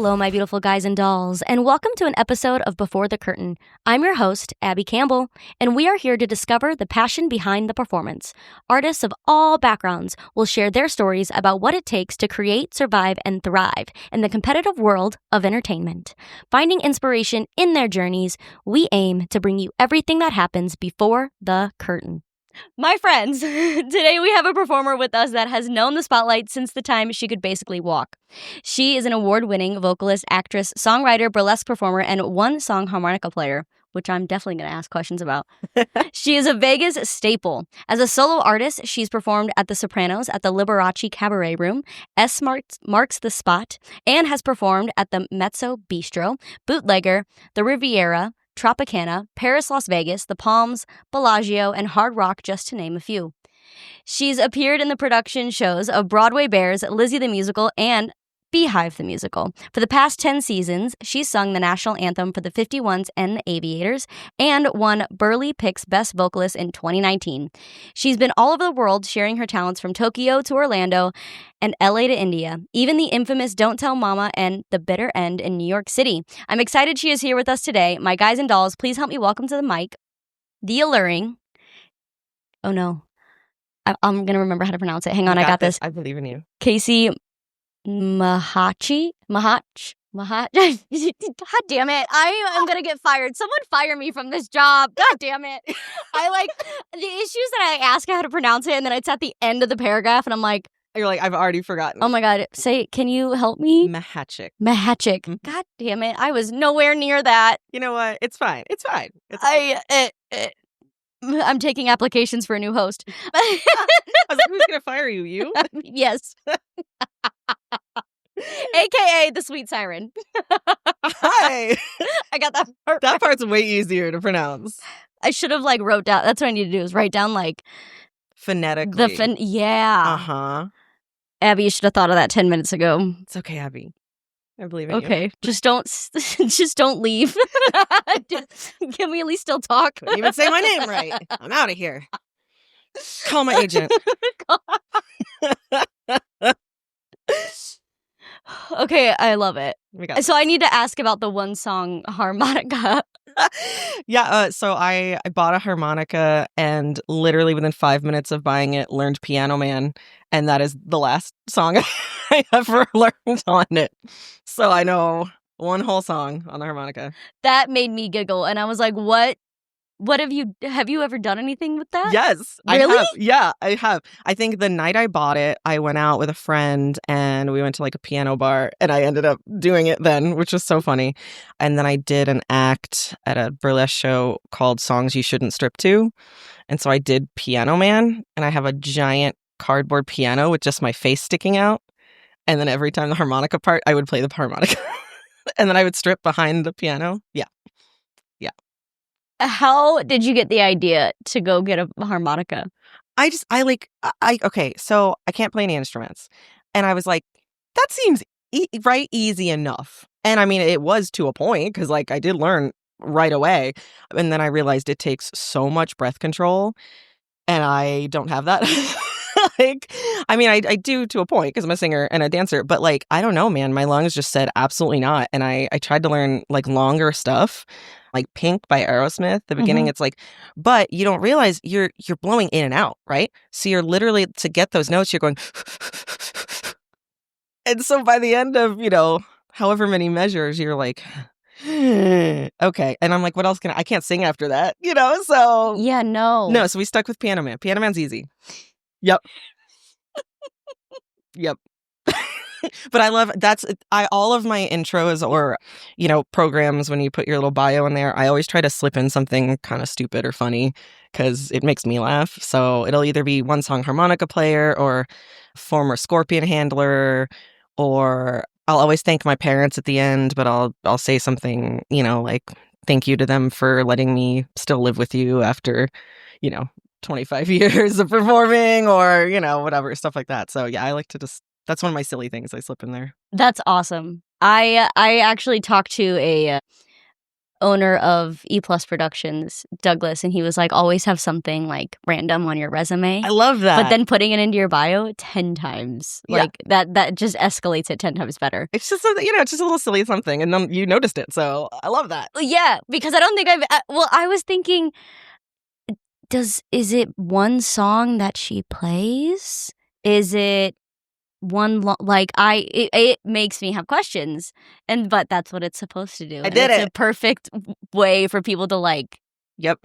Hello, my beautiful guys and dolls, and welcome to an episode of Before the Curtain. I'm your host, Abbie Campbell, and we are here to discover the passion behind the performance. Artists of all backgrounds will share their stories about what it takes to create, survive, and thrive in the competitive world of entertainment. Finding inspiration in their journeys, we aim to bring you everything that happens before the curtain. My friends, today we have a performer with us that has known the spotlight since the time she could basically walk. She is an award-winning vocalist, actress, songwriter, burlesque performer, and one-song harmonica player, which I'm definitely going to ask questions about. She is a Vegas staple. As a solo artist, she's performed at the Sopranos, at the Liberace Cabaret Room, S Marks the Spot, and has performed at the Mezzo Bistro, Bootlegger, the Riviera, Tropicana, Paris, Las Vegas, the Palms, Bellagio, and Hard Rock, just to name a few. She's appeared in the production shows of Broadway Bears, Lizzie the Musical, and Beehive the Musical. For the past 10 seasons, she's sung the national anthem for the 51s and the Aviators, and won Burley Pick's Best Vocalist in 2019. She's been all over the world, sharing her talents from Tokyo to Orlando and LA to India, even the infamous Don't Tell Mama and The Bitter End in New York City. I'm excited she is here with us today. My guys and dolls, please help me welcome to the mic, the alluring, oh no, I'm going to remember how to pronounce it. Hang on, I got this. I believe in you. Kaci Machacyk. God damn it. I am going to get fired. Someone fire me from this job. God damn it. I like the issues that I ask how to pronounce it, and then it's at the end of the paragraph, and I'm like, You're like, I've already forgotten. oh my God. Say, can you help me? Machacyk. Machacyk. Mhm. God damn it. I was nowhere near that. You know what? It's fine. It's fine. I'm taking applications for a new host. I was like, who's going to fire you? You? Yes. AKA the Sweet Siren. Hi. I got that part. That part's way easier to pronounce. I should have wrote down. That's what I need to do is write down Phonetically. Yeah. Uh-huh. Abbie, you should have thought of that 10 minutes ago. It's okay, Abbie. I believe in you. Okay. Just don't leave. Can we at least still talk? Couldn't even say my name right. I'm out of here. Call my agent. Okay, I love it. We got So I need to ask about the one song harmonica. Yeah, so I bought a harmonica and literally within 5 minutes of buying it, learned Piano Man. And that is the last song I ever learned on it. So I know one whole song on the harmonica. That made me giggle. And I was like, what have you ever done anything with that? Yes, Really? I have. Yeah, I have. I think the night I bought it, I went out with a friend and we went to a piano bar and I ended up doing it then, which was so funny. And then I did an act at a burlesque show called Songs You Shouldn't Strip To. And so I did Piano Man and I have a giant cardboard piano with just my face sticking out. And then every time the harmonica part, I would play the harmonica. And then I would strip behind the piano. Yeah. How did you get the idea to go get a harmonica? Okay, so I can't play any instruments. And I was like, that seems easy enough. And I mean, it was to a point because I did learn right away. And then I realized it takes so much breath control and I don't have that. I do to a point because I'm a singer and a dancer, but I don't know, man, my lungs just said absolutely not. And I tried to learn longer stuff, like Pink by Aerosmith. The beginning, It's but you don't realize you're blowing in and out, right? So you're literally, to get those notes, you're going, and so by the end of, however many measures, you're like, okay. And I'm like, what else I can't sing after that, so. Yeah, no. No, so we stuck with Piano Man. Piano Man's easy. Yep. Yep. But I love all of my intros or, programs, when you put your little bio in there, I always try to slip in something kind of stupid or funny because it makes me laugh. So it'll either be one song harmonica player or former scorpion handler, or I'll always thank my parents at the end, but I'll say something, thank you to them for letting me still live with you after, 25 years of performing or, whatever, stuff like that. So yeah, I like to that's one of my silly things I slip in there. That's awesome. I actually talked to owner of E Plus Productions, Douglas, and he was like, always have something like random on your resume. I love that. But then putting it into your bio 10 times, like that just escalates it 10 times better. It's just something, it's just a little silly something, and then you noticed it, so I love that. Yeah, because I don't think I was thinking, is it one song that she plays? Is it one it makes me have questions, but that's what it's supposed to do. It's a perfect way for people to like. Yep,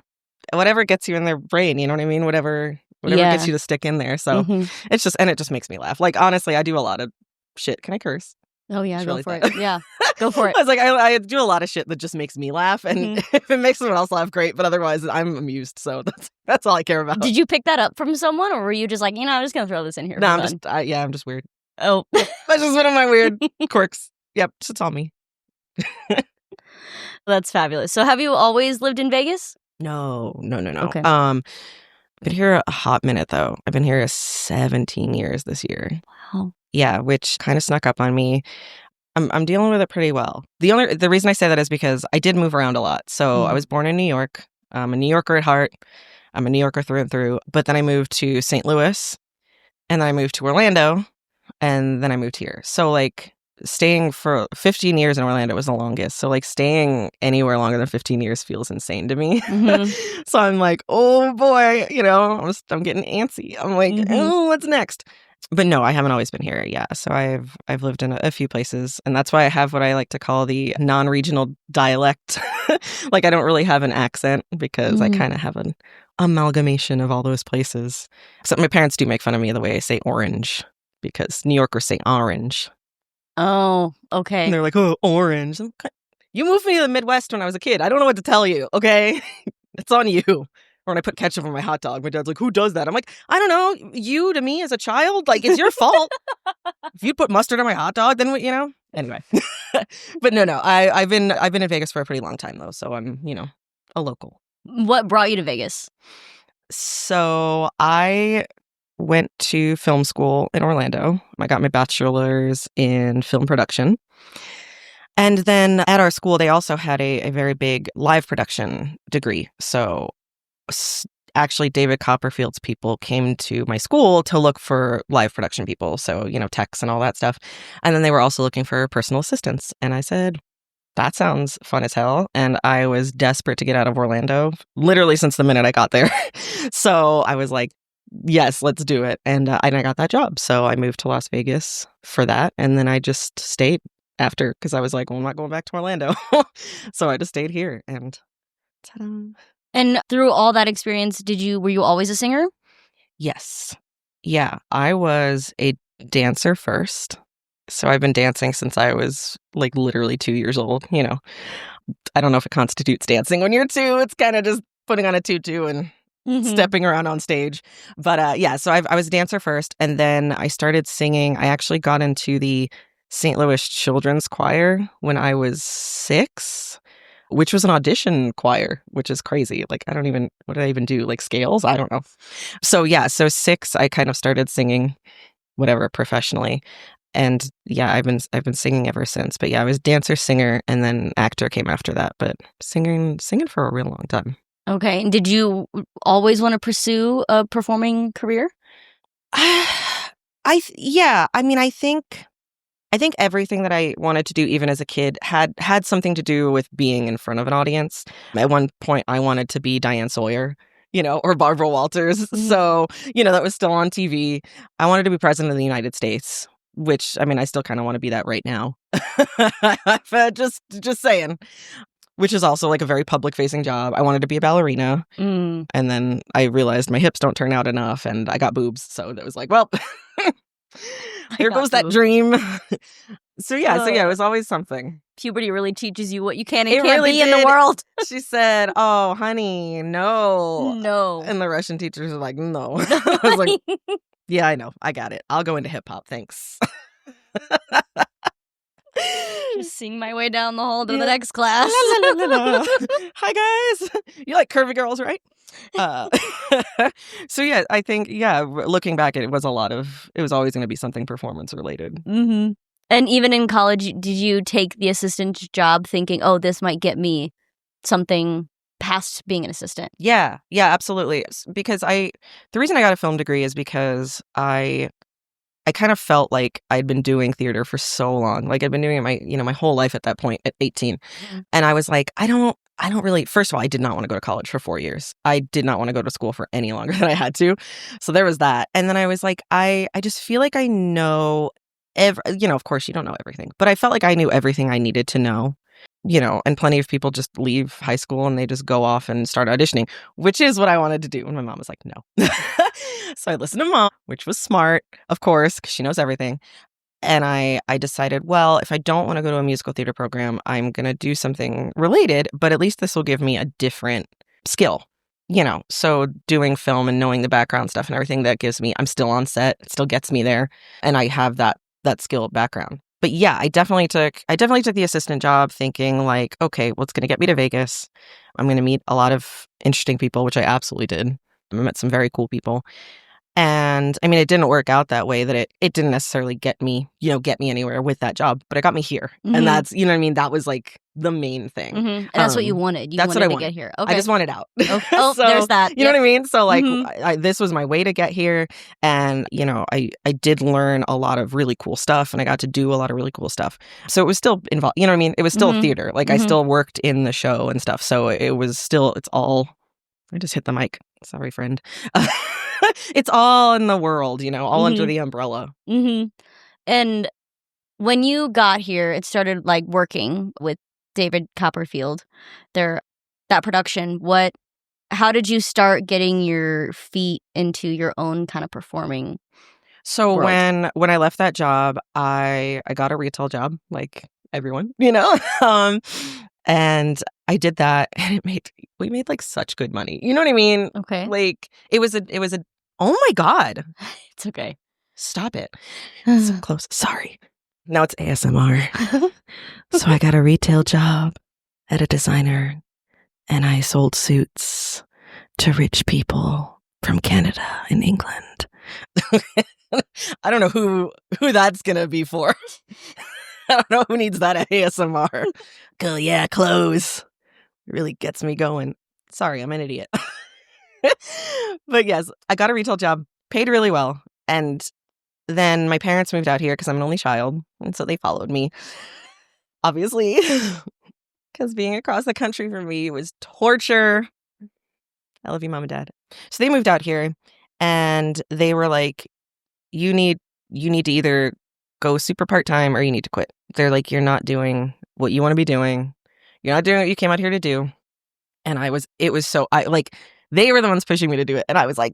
whatever gets you in their brain, you know what I mean. Whatever gets you to stick in there. So it just makes me laugh. Like honestly, I do a lot of shit. Can I curse? Oh yeah, go for it. Yeah, go for it. I was like, I do a lot of shit that just makes me laugh, and if it makes someone else laugh, great. But otherwise, I'm amused. So that's all I care about. Did you pick that up from someone, or were you just like, I'm just gonna throw this in here? No, I'm just weird. Oh, that's just one of my weird quirks. Yep, it's all me. That's fabulous. So, have you always lived in Vegas? No. Okay. I've been here a hot minute though. I've been here 17 years this year. Wow. Yeah, which kind of snuck up on me. I'm dealing with it pretty well. The reason I say that is because I did move around a lot. So I was born in New York. I'm a New Yorker at heart. I'm a New Yorker through and through. But then I moved to St. Louis, and then I moved to Orlando, and then I moved here. So like staying for 15 years in Orlando was the longest. So like staying anywhere longer than 15 years feels insane to me. So I'm like, oh boy, I'm getting antsy. I'm like, oh, what's next? But no, I haven't always been here. Yeah. So I've lived in a few places, and that's why I have what I like to call the non-regional dialect. Like I don't really have an accent because I kind of have an amalgamation of all those places. Except my parents do make fun of me the way I say orange, because New Yorkers say orange. Oh, okay. And they're like, oh, orange. You moved me to the Midwest when I was a kid. I don't know what to tell you, okay? It's on you. Or when I put ketchup on my hot dog, my dad's like, who does that? I'm like, I don't know. You to me as a child? Like, it's your fault. If you'd put mustard on my hot dog, then, Anyway. But no. I've been in Vegas for a pretty long time, though. So I'm, a local. What brought you to Vegas? So I went to film school in Orlando. I got my bachelor's in film production. And then at our school, they also had a very big live production degree. So actually, David Copperfield's people came to my school to look for live production people. So, techs and all that stuff. And then they were also looking for personal assistants. And I said, that sounds fun as hell. And I was desperate to get out of Orlando, literally since the minute I got there. So I was like, yes, let's do it. And I got that job. So I moved to Las Vegas for that. And then I just stayed after, because I was like, well, I'm not going back to Orlando. So I just stayed here, and ta-da. And through all that experience, were you always a singer? Yes. Yeah, I was a dancer first. So I've been dancing since I was like literally 2 years old. I don't know if it constitutes dancing when you're 2. It's kind of just putting on a tutu and stepping around on stage. But so I was a dancer first, and then I started singing. I actually got into the St. Louis Children's Choir when I was 6, which was an audition choir, which is crazy. Like, what did I even do? Like scales? I don't know. So 6, I kind of started singing, whatever, professionally. And yeah, I've been singing ever since. But yeah, I was dancer, singer, and then actor came after that. But singing for a real long time. Okay. And did you always want to pursue a performing career? I think everything that I wanted to do, even as a kid, had something to do with being in front of an audience. At one point, I wanted to be Diane Sawyer, or Barbara Walters. So, that was still on TV. I wanted to be president of the United States, which, I still kind of want to be that right now. Just saying. Which is also like a very public-facing job. I wanted to be a ballerina. And then I realized my hips don't turn out enough, and I got boobs. So it was like, well... Here goes that dream. So it was always something. Puberty really teaches you what you can and can't be in the world. She said, oh, honey, no. No. And the Russian teachers were like, no. I was like, yeah, I know. I got it. I'll go into hip hop. Thanks. Just sing my way down the hall to the next class. Hi, guys. You like curvy girls, right? So yeah, I think, looking back, it was always going to be something performance related. Mm-hmm. And even in college, did you take the assistant job thinking, oh, this might get me something past being an assistant? Yeah, absolutely. Because the reason I got a film degree is because I kind of felt like I'd been doing theater for so long. Like I'd been doing it my whole life at that point at 18. And I was like, I don't really, first of all, I did not want to go to college for 4 years. I did not want to go to school for any longer than I had to. So there was that. And then I was like, I just feel like I know of course you don't know everything, but I felt like I knew everything I needed to know. And plenty of people just leave high school and they just go off and start auditioning, which is what I wanted to do. And my mom was like, no. So I listened to mom, which was smart, of course, because she knows everything. And I decided, well, if I don't want to go to a musical theater program, I'm going to do something related, but at least this will give me a different skill. So doing film and knowing the background stuff and everything that gives me, I'm still on set, it still gets me there. And I have that skill background. But yeah, I definitely took the assistant job thinking like, okay, well, it's going to get me to Vegas. I'm going to meet a lot of interesting people, which I absolutely did. I met some very cool people. And I mean, it didn't work out that way, that it didn't necessarily get me anywhere with that job, but it got me here. And that's, that was like the main thing. And that's what you wanted. That's what I wanted to get here. Okay. I just wanted out. Oh, so, there's that. You know what I mean? So like, this was my way to get here. And, I did learn a lot of really cool stuff and I got to do a lot of really cool stuff. So it was still involved, you know what I mean? It was still theater. Like I still worked in the show and stuff. So it was still, I just hit the mic. Sorry, friend. It's all in the world, all under the umbrella. And when you got here, it started like working with David Copperfield, that production. How did you start getting your feet into your own kind of performing? So world? when I left that job, I got a retail job, like everyone, and I did that, and we made like such good money. You know what I mean? Okay. Like it was a. Oh my God! It's okay. Stop it. So close. Sorry. Now it's ASMR. So I got a retail job at a designer, and I sold suits to rich people from Canada and England. I don't know who that's gonna be for. I don't know who needs that at ASMR. Go, yeah, clothes. It really gets me going. Sorry, I'm an idiot. But yes, I got a retail job, paid really well. And then my parents moved out here because I'm an only child. And so they followed me, obviously, because being across the country for me was torture. I love you, Mom and Dad. So they moved out here and they were like, you need to either go super part-time or you need to quit. They're like, you're not doing what you want to be doing. You're not doing what you came out here to do. And they were the ones pushing me to do it. And I was like,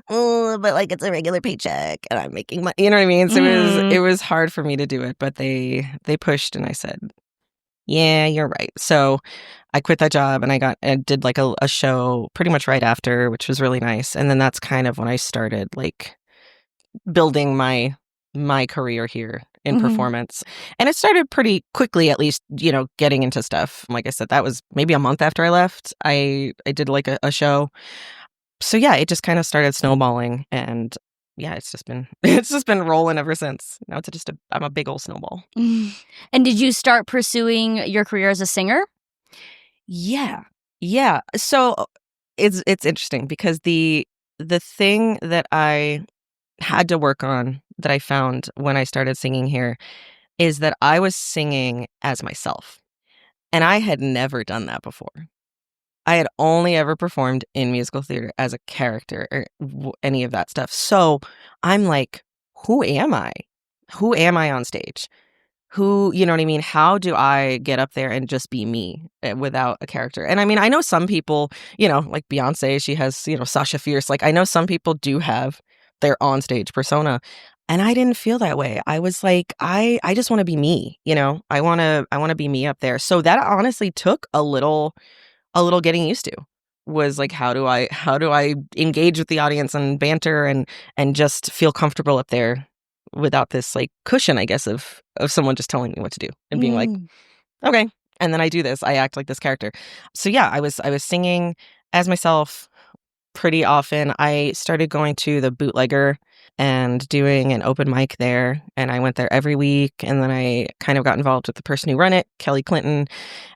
oh, but like it's a regular paycheck and I'm making money. You know what I mean? So it was hard for me to do it, but they pushed and I said, yeah, you're right. So I quit that job and I did like a show pretty much right after, which was really nice. And then that's kind of when I started like building my career here in performance. And it started pretty quickly, at least, getting into stuff. Like I said, that was maybe a month after I left. I did like a show. So yeah, it just kind of started snowballing and yeah, it's just been rolling ever since. Now it's I'm a big old snowball. And did you start pursuing your career as a singer? Yeah. So it's interesting because the thing that I had to work on that I found when I started singing here is that I was singing as myself. And I had never done that before. I had only ever performed in musical theater as a character or any of that stuff. So I'm like, who am I? Who am I on stage? Who, you know what I mean? How do I get up there and just be me without a character? And I mean, I know some people, like Beyonce, she has, Sasha Fierce. Like I know some people do have their onstage persona. And I didn't feel that way. I was like, I just want to be me, I want to be me up there. So that honestly took a little getting used to. Was like, how do I engage with the audience and banter and just feel comfortable up there without this like cushion, I guess, of someone just telling me what to do and being like, okay. And then I do this, I act like this character. So yeah, I was singing as myself pretty often. I started going to the Bootlegger and doing an open mic there. And I went there every week. And then I kind of got involved with the person who run it, Kelly Clinton.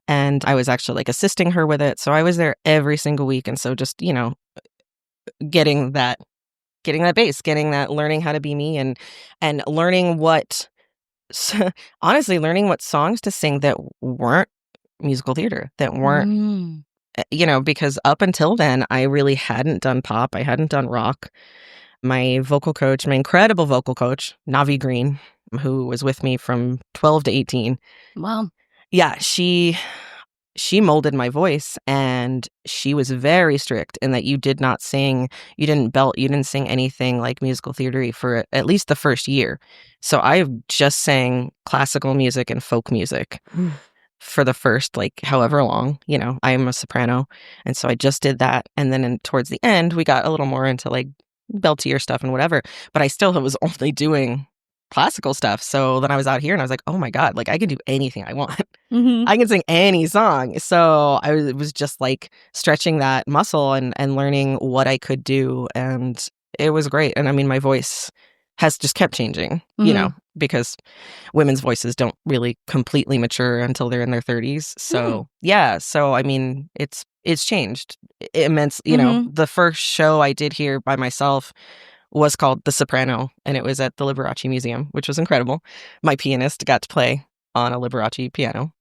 And I was actually like assisting her with it. So I was there every single week. And so just, getting that bass, getting that, learning how to be me and learning honestly, learning what songs to sing that weren't musical theater, that weren't, because up until then, I really hadn't done pop. I hadn't done rock. My vocal coach, my incredible vocal coach, Navi Green, who was with me from 12 to 18. Wow. Yeah, she molded my voice, and she was very strict in that you did not sing, you didn't belt, you didn't sing anything like musical theater for at least the first year. So I just sang classical music and folk music for the first, like, however long. I am a soprano, and so I just did that. And then towards the end, we got a little more into like beltier stuff and whatever, but I still was only doing classical stuff. So then I was out here and I was like, oh my God, like I can do anything I want. I can sing any song. So I was just like stretching that muscle and learning what I could do. And it was great. And I mean, my voice has just kept changing, because women's voices don't really completely mature until they're in their 30s. So yeah. So I mean, it's changed immense. The first show I did here by myself was called The Soprano, and it was at the Liberace Museum, which was incredible. My pianist got to play on a Liberace piano.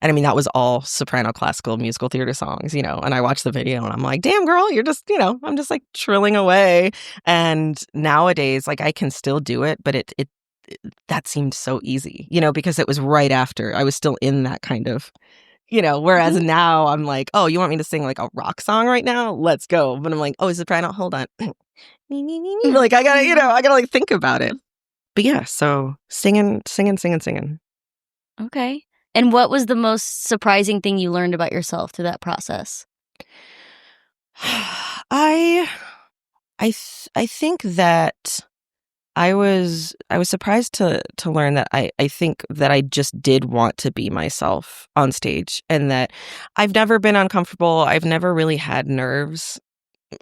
And I mean, that was all soprano classical musical theater songs, and I watched the video and I'm like, damn girl, you're just, I'm just like trilling away. And nowadays, like I can still do it, but it that seemed so easy, because it was right after I was still in that kind of, whereas now I'm like, oh, you want me to sing like a rock song right now? Let's go. But I'm like, oh, soprano, hold on. Like I gotta like think about it. But yeah, so singing. Okay. And what was the most surprising thing you learned about yourself through that process? I think that I was surprised to learn that I think that I just did want to be myself on stage, and that I've never been uncomfortable. I've never really had nerves.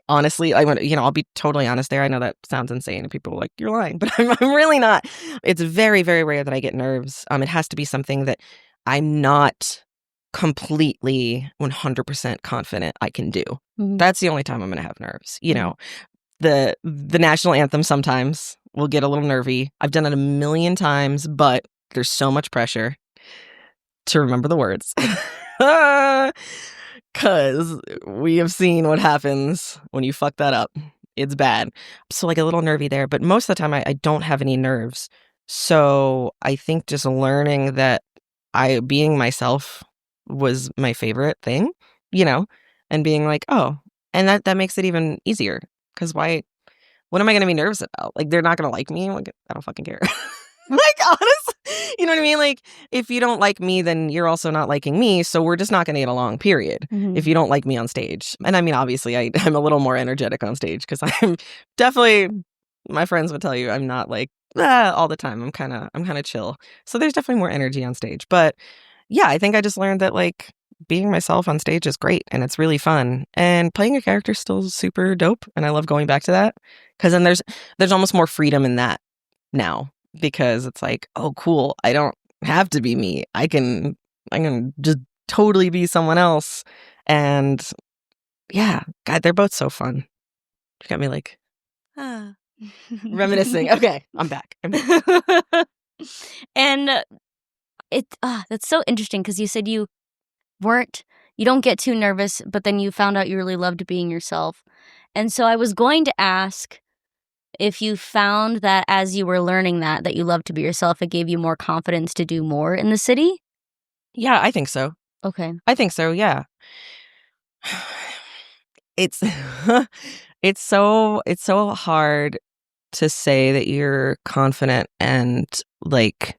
Honestly, I'll be totally honest there. I know that sounds insane and people are like, you're lying, but I'm really not. It's very, very rare that I get nerves. It has to be something that I'm not completely 100% confident I can do. That's the only time I'm going to have nerves. The national anthem sometimes will get a little nervy. I've done it a million times, but there's so much pressure to remember the words. Because we have seen what happens when you fuck that up. It's bad. So like a little nervy there, but most of the time I don't have any nerves. So I think just learning that being myself was my favorite thing, and being like, oh, and that makes it even easier. Because what am I going to be nervous about? Like, they're not going to like me. Like, I don't fucking care. Like, honestly, you know what I mean? Like, if you don't like me, then you're also not liking me. So we're just not going to get along, period. If you don't like me on stage. And I mean, obviously, I'm a little more energetic on stage because I'm definitely, my friends would tell you, I'm not like all the time. I'm kind of chill. So there's definitely more energy on stage. But yeah, I think I just learned that like being myself on stage is great and it's really fun. And playing a character is still super dope. And I love going back to that because then there's almost more freedom in that now. Because it's like, oh, cool. I don't have to be me. I can just totally be someone else. And yeah, God, they're both so fun. You got me like, reminiscing. Okay, I'm back. And that's so interesting because you said you don't get too nervous, but then you found out you really loved being yourself. And so I was going to ask, if you found that as you were learning that you love to be yourself, it gave you more confidence to do more in the city? Yeah, I think so. Okay. I think so, yeah. It's it's so hard to say that you're confident and like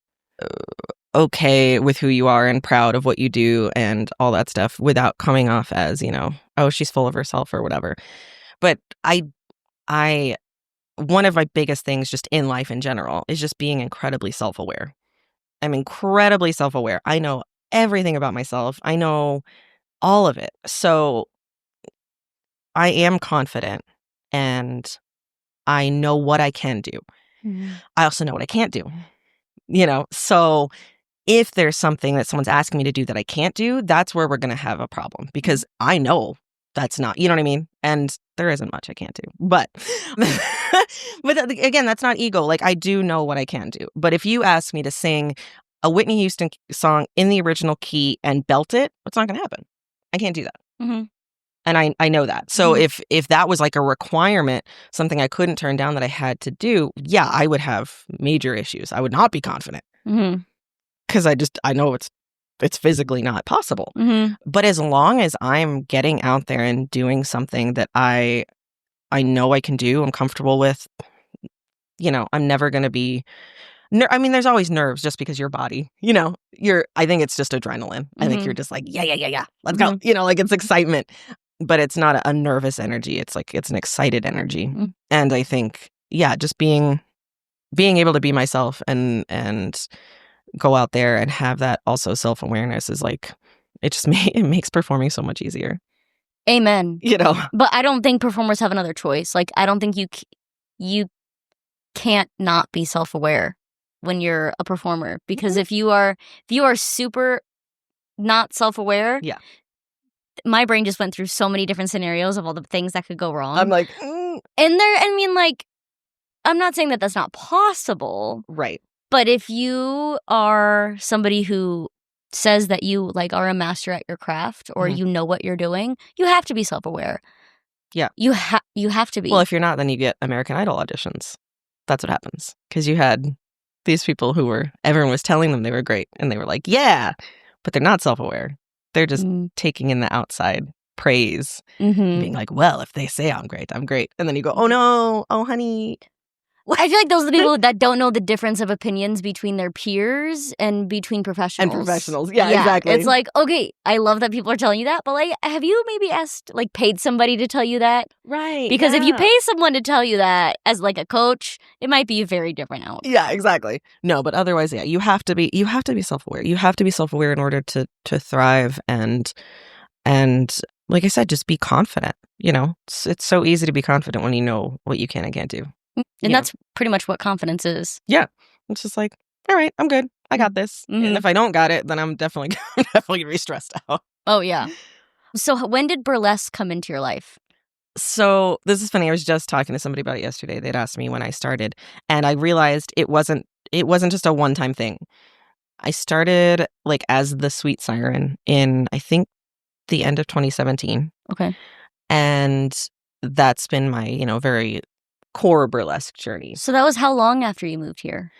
okay with who you are and proud of what you do and all that stuff without coming off as, oh, she's full of herself or whatever. But I one of my biggest things just in life in general is just being incredibly self-aware. I'm incredibly self-aware. I know everything about myself. I know all of it. So I am confident and I know what I can do. I also know what I can't do, so if there's something that someone's asking me to do that I can't do, that's where we're going to have a problem because I know that's not, you know what I mean? And there isn't much I can't do. But again, that's not ego. Like, I do know what I can do. But if you ask me to sing a Whitney Houston song in the original key and belt it, it's not going to happen. I can't do that. And I know that. So if that was like a requirement, something I couldn't turn down that I had to do, yeah, I would have major issues. I would not be confident. Because I know it's physically not possible. But as long as I'm getting out there and doing something that I know I can do, I'm comfortable with, I'm never going to be. I mean, there's always nerves just because your body, I think it's just adrenaline. I think you're just like, yeah, let's go. Like it's excitement, but it's not a nervous energy. It's like, it's an excited energy. And I think, yeah, just being able to be myself and go out there and have that also self-awareness is like, it just it makes performing so much easier. Amen. But I don't think performers have another choice. Like, I don't think you can't not be self-aware when you're a performer, because if you are super not self-aware, yeah, my brain just went through so many different scenarios of all the things that could go wrong. I'm like, I'm not saying that that's not possible, right? But if you are somebody who says that you like are a master at your craft or you know what you're doing, you have to be self-aware. Yeah, you have to be. Well, if you're not, then you get American Idol auditions. That's what happens, because you had these people everyone was telling them they were great, and they were like, yeah, but they're not self-aware. They're just taking in the outside praise, being like, well, if they say I'm great, I'm great. And then you go, oh no, oh honey. I feel like those are the people that don't know the difference of opinions between their peers and between professionals. Yeah, exactly. It's like, okay, I love that people are telling you that, but like, have you maybe paid somebody to tell you that? Right. Because if you pay someone to tell you that as like a coach, it might be a very different outcome. Yeah, exactly. No, but otherwise, yeah, you have to be self-aware. You have to be self-aware in order to thrive and like I said, just be confident. It's so easy to be confident when you know what you can and can't do. And that's pretty much what confidence is. Yeah. It's just like, all right, I'm good. I got this. And if I don't got it, then I'm definitely going to be stressed out. Oh, yeah. So when did burlesque come into your life? So this is funny. I was just talking to somebody about it yesterday. They'd asked me when I started, and I realized it wasn't just a one-time thing. I started like as the Sweet Siren in, I think, the end of 2017. Okay. And that's been my, very core burlesque journey. So that was how long after you moved here?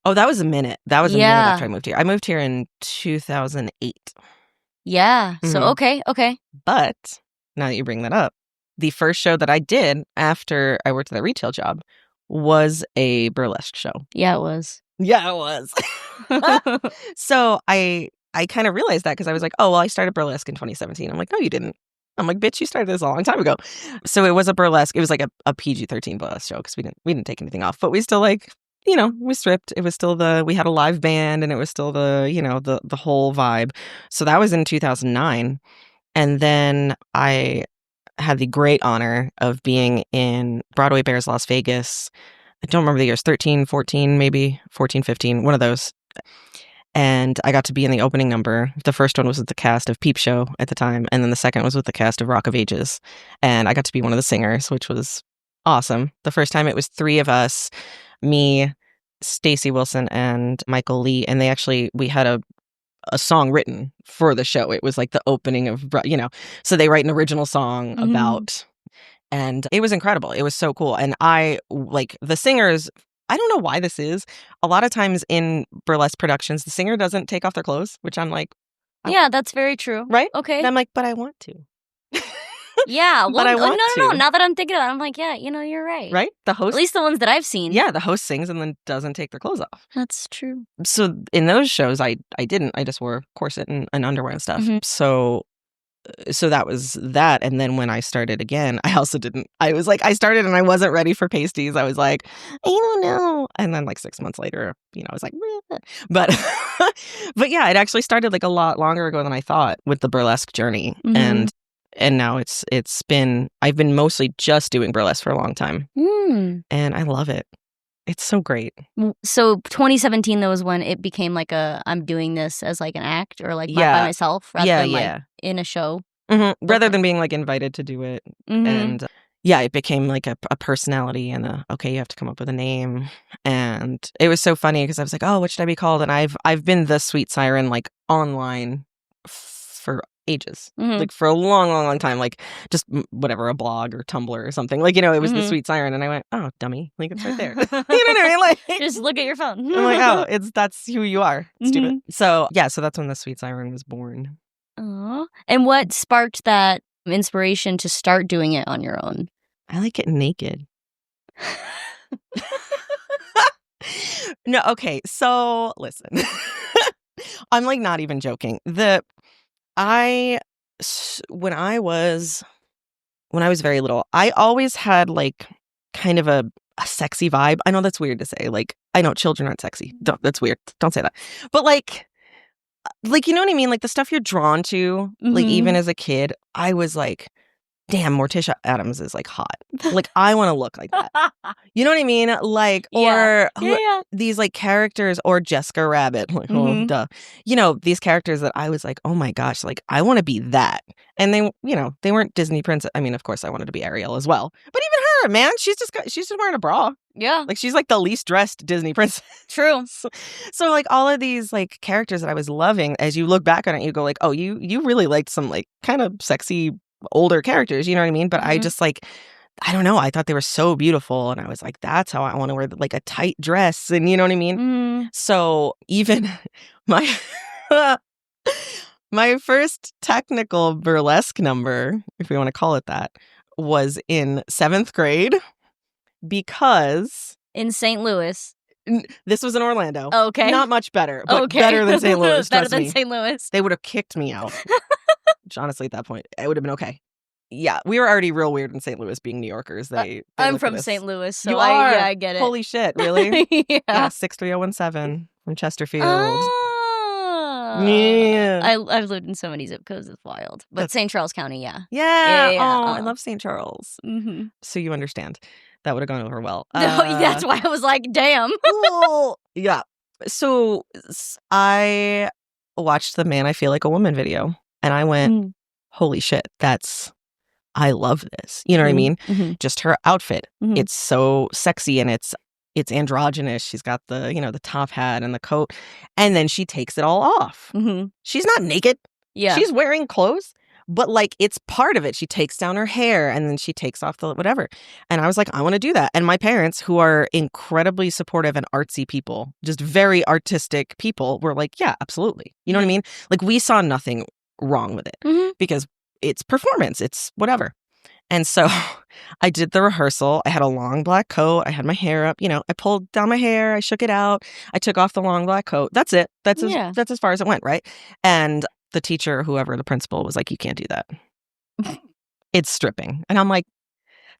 Oh, that was a minute. That was a minute after I moved here. I moved here in 2008. Yeah. So, okay. But now that you bring that up, the first show that I did after I worked at that retail job was a burlesque show. Yeah, it was. Yeah, it was. So I kind of realized that because I was like, oh, well, I started burlesque in 2017. I'm like, no, you didn't. I'm like, bitch, you started this a long time ago. So it was a burlesque. It was like a PG-13 burlesque show because we didn't take anything off, but we still like, we stripped. It was still we had a live band, and it was still the whole vibe. So that was in 2009. And then I had the great honor of being in Broadway Bears Las Vegas. I don't remember the years, 13, 14, maybe 14, 15, one of those. And I got to be in the opening number. The first one was with the cast of Peep Show at the time. And then the second was with the cast of Rock of Ages. And I got to be one of the singers, which was awesome. The first time it was three of us, me, Stacey Wilson, and Michael Lee. And we had a song written for the show. It was like the opening of, so they write an original song about, and it was incredible. It was so cool. And I like the singers. I don't know why this is. A lot of times in burlesque productions, the singer doesn't take off their clothes, which I'm like, yeah, that's very true. Right? Okay. And I'm like, but I want to. Yeah. Well, but I want no. Now that I'm thinking about it, I'm like, yeah, you're right. Right? The host. At least the ones that I've seen. Yeah, the host sings and then doesn't take their clothes off. That's true. So in those shows, I didn't. I just wore corset and underwear and stuff. So that was that. And then when I started again, I also didn't. I was like, I started and I wasn't ready for pasties. I was like, I don't know. And then like 6 months later, I was like, bleh. But yeah, it actually started like a lot longer ago than I thought with the burlesque journey. And And now I've been mostly just doing burlesque for a long time. And I love it. It's so great. So 2017 though was when it became like I'm doing this as like an act or like by myself rather than like in a show. Rather than being like invited to do it. And it became like a personality and okay, you have to come up with a name. And it was so funny because I was like, oh, what should I be called? And I've been the Sweet Siren like online for ages, like for a long, long, long time, like just whatever, a blog or Tumblr or something. Like, it was the Sweet Siren. And I went, oh, dummy, like it's right there. You know what I mean? Like, just look at your phone. I'm like, oh, that's who you are. Stupid. So so that's when the Sweet Siren was born. Oh, and what sparked that inspiration to start doing it on your own? I like getting naked. No, okay. So listen, I'm like not even joking. When I was very little, I always had like kind of a sexy vibe. I know that's weird to say. Like, I know children aren't sexy. That's weird. Don't say that. But like, you know what I mean? Like the stuff you're drawn to, like even as a kid, I was like, damn, Morticia Addams is like hot. Like I want to look like that. You know what I mean? Like, or these like characters, or Jessica Rabbit. Like, oh, duh. These characters that I was like, oh my gosh, like I want to be that. And they weren't Disney princess. I mean, of course, I wanted to be Ariel as well. But even her, man, she's just wearing a bra. Yeah, like she's like the least dressed Disney princess. True. So like all of these like characters that I was loving, as you look back on it, you go like, oh, you really liked some like kind of sexy older characters, you know what I mean? But I just like, I don't know, I thought they were so beautiful, and I was like, that's how I want to wear like a tight dress, and you know what I mean? So even my my first technical burlesque number, if we want to call it that, was in 7th grade because in St. Louis. This was in Orlando. Okay. Not much better, but better than St. Louis. Better than St. Louis. They would have kicked me out. Which honestly, at that point, it would have been okay. Yeah, we were already real weird in St. Louis being New Yorkers. I'm from St. Louis, so you are? I get it. Holy shit, really? Yeah. 63017 from Chesterfield. Oh. Yeah. I've lived in so many zip codes, it's wild. But St. Charles County, yeah. Yeah. Oh, I love St. Charles. So you understand. That would have gone over well. No, that's why I was like, damn. Cool. Yeah. So I watched the Man I Feel Like a Woman video, and I went, holy shit, I love this. You know what I mean? Just her outfit. It's so sexy, and it's androgynous. She's got the, the top hat and the coat, and then she takes it all off. She's not naked. Yeah. She's wearing clothes, but like it's part of it. She takes down her hair, and then she takes off the whatever. And I was like, I want to do that. And my parents, who are incredibly supportive and artsy people, just very artistic people, were like, yeah, absolutely. You know what I mean? Like we saw nothing wrong with it because it's performance. It's whatever. And so I did the rehearsal. I had a long black coat. I had my hair up. I pulled down my hair. I shook it out. I took off the long black coat. That's it. That's as far as it went, right? And the teacher, whoever the principal, was like, you can't do that. It's stripping. And I'm like,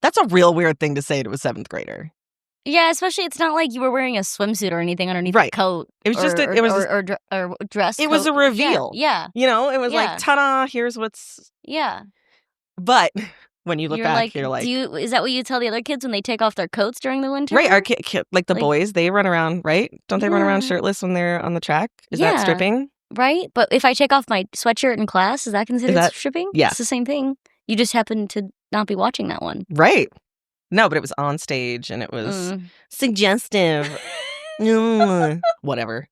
that's a real weird thing to say to a 7th grader. Yeah, especially it's not like you were wearing a swimsuit or anything underneath the coat. It was just or dress. It was a reveal. Yeah. It was like, ta-da, here's what's. Yeah. But when you look back, you're like, is that what you tell the other kids when they take off their coats during the winter? Right. Our like the boys, they run around, right? Don't they run around shirtless when they're on the track? Is that stripping? Right. But if I take off my sweatshirt in class, is that considered stripping? Yeah. It's the same thing. You just happen to not be watching that one. Right. No, but it was on stage and it was suggestive. Whatever.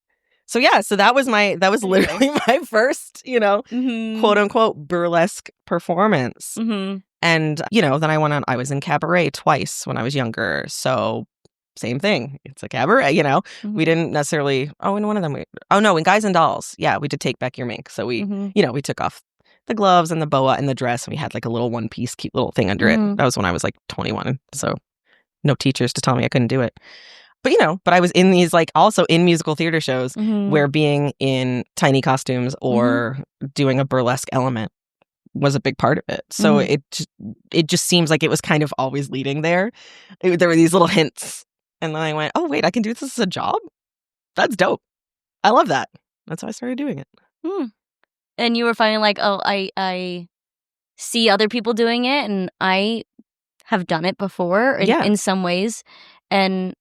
So yeah, so that was literally my first, quote unquote burlesque performance. And, then I was in cabaret twice when I was younger. So same thing. It's a cabaret, We didn't necessarily, in one of them, in Guys and Dolls. Yeah, we did Take Back Your Mink. So we, we took off the gloves and the boa and the dress, and we had like a little one-piece cute little thing under it. That was when I was like 21. So no teachers to tell me I couldn't do it. But, but I was in these like also in musical theater shows where being in tiny costumes or doing a burlesque element was a big part of it. So it just seems like it was kind of always leading there. There were these little hints. And then I went, oh, wait, I can do this as a job? That's dope. I love that. That's how I started doing it. And you were finding like, oh, I see other people doing it, and I have done it before in some ways, and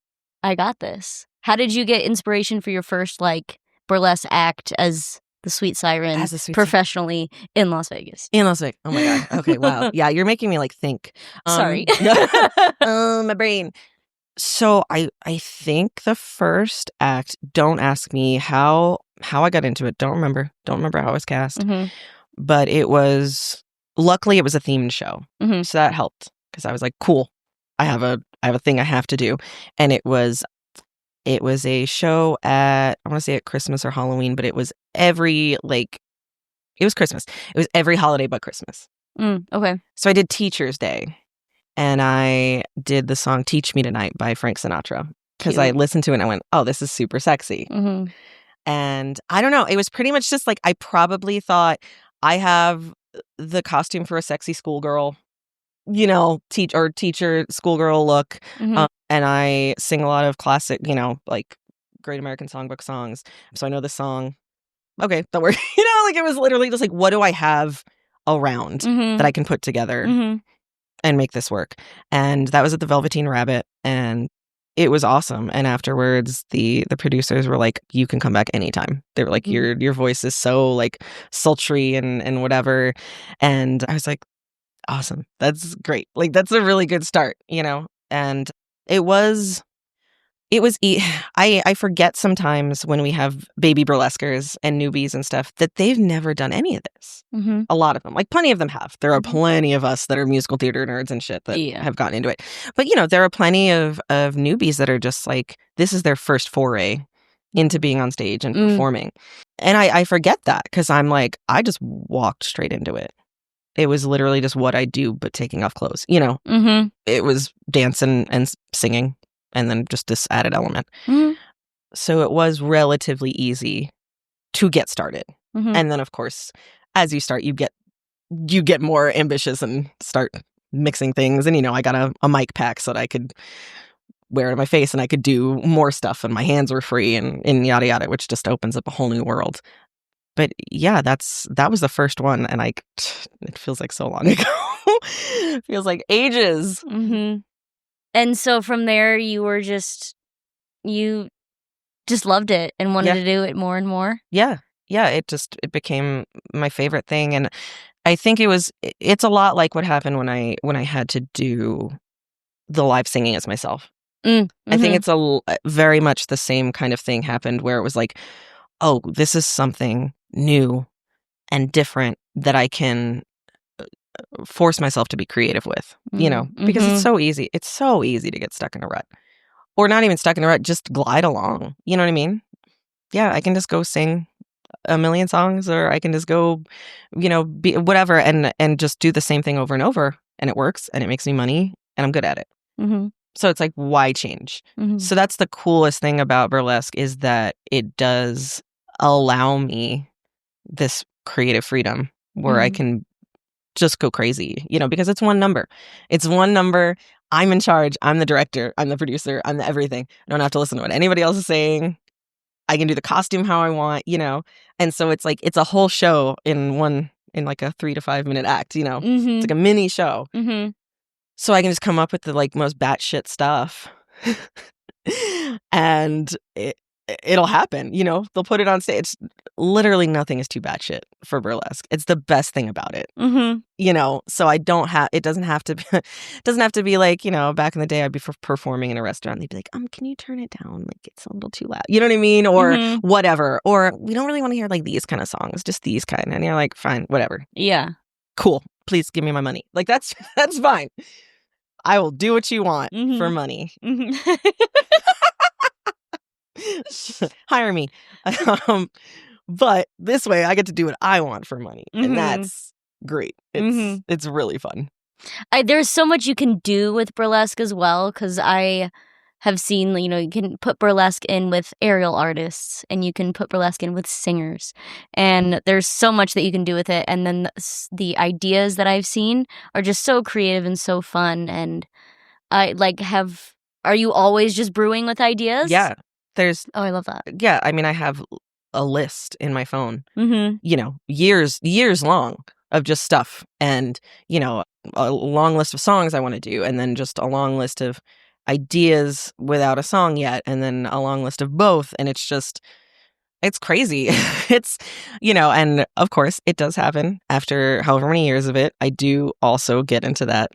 I got this. How did you get inspiration for your first like burlesque act as the Sweet Siren professionally in Las Vegas? In Las Vegas. Oh my God. Okay, wow. Yeah, you're making me like think. Sorry. My brain. So I think the first act, don't ask me how I got into it. Don't remember how I was cast. Mm-hmm. But luckily it was a themed show. Mm-hmm. So that helped because I was like, cool. I have a thing I have to do. And it was a show at, I want to say at Christmas or Halloween, but it was it was Christmas. It was every holiday but Christmas. Okay. So I did Teacher's Day. And I did the song Teach Me Tonight by Frank Sinatra because I listened to it and I went, oh, this is super sexy. Mm-hmm. And I don't know. It was pretty much just like I probably thought I have the costume for a sexy schoolgirl, teacher schoolgirl look. Mm-hmm. And I sing a lot of classic, like Great American Songbook songs. So I know the song. Okay, that works. Like it was literally just like, what do I have around that I can put together? Mm-hmm. And make this work. And that was at the Velveteen Rabbit, and it was awesome. And afterwards, the producers were like, "You can come back anytime." They were like, "Your voice is so like sultry and whatever." And I was like, "Awesome, that's great. Like that's a really good start, And I forget sometimes when we have baby burlesquers and newbies and stuff that they've never done any of this. Mm-hmm. A lot of them, like plenty of them have. There are plenty of us that are musical theater nerds and shit that have gotten into it. But, there are plenty of newbies that are just like, this is their first foray into being on stage and performing. And I forget that because I'm like, I just walked straight into it. It was literally just what I do, but taking off clothes, Mm-hmm. It was dancing and singing. And then just this added element. Mm-hmm. So it was relatively easy to get started. Mm-hmm. And then, of course, as you start, you get more ambitious and start mixing things. And, I got a mic pack so that I could wear it on my face and I could do more stuff and my hands were free and yada, yada, which just opens up a whole new world. But yeah, that was the first one. And it feels like so long ago. It feels like ages. Mm-hmm. And so from there, you just loved it and wanted to do it more and more? Yeah. Yeah, it became my favorite thing. And I think it's a lot like what happened when I had to do the live singing as myself. Mm-hmm. I think it's very much the same kind of thing happened where it was like, oh, this is something new and different that I can force myself to be creative with, because it's so easy. It's so easy to get stuck in a rut, or not even stuck in a rut, just glide along. You know what I mean? Yeah, I can just go sing a million songs, or I can just go, be whatever, and just do the same thing over and over, and it works, and it makes me money, and I'm good at it. Mm-hmm. So it's like, why change? Mm-hmm. So that's the coolest thing about burlesque is that it does allow me this creative freedom where I can just go crazy, because it's one number. It's one number. I'm in charge. I'm the director. I'm the producer. I'm the everything. I don't have to listen to what anybody else is saying. I can do the costume how I want, And so it's like, it's a whole show in like a 3 to 5 minute act, Mm-hmm. It's like a mini show. Mm-hmm. So I can just come up with the like most batshit stuff and it'll happen, they'll put it on stage. Literally nothing is too batshit for burlesque. It's the best thing about it. Mm-hmm. So it doesn't have to be like, back in the day I'd be performing in a restaurant. They'd be like, can you turn it down? Like it's a little too loud. You know what I mean? Or whatever. Or we don't really want to hear like these kind of songs, just these kind. And you're like, fine, whatever. Yeah. Cool. Please give me my money. Like that's fine. I will do what you want for money. Mm-hmm. Hire me. But this way I get to do what I want for money. And that's great. It's really fun. There's so much you can do with burlesque as well, because I have seen, you can put burlesque in with aerial artists and you can put burlesque in with singers. And there's so much that you can do with it. And then the ideas that I've seen are just so creative and so fun. And are you always just brewing with ideas? Yeah. I love that. Yeah. I mean, I have a list in my phone, Mm-hmm. years long of just stuff and, you know, a long list of songs I want to do, and then just a long list of ideas without a song yet, and then a long list of both. And it's crazy. It's, you know, and of course it does happen after however many years of it. I do also get into that.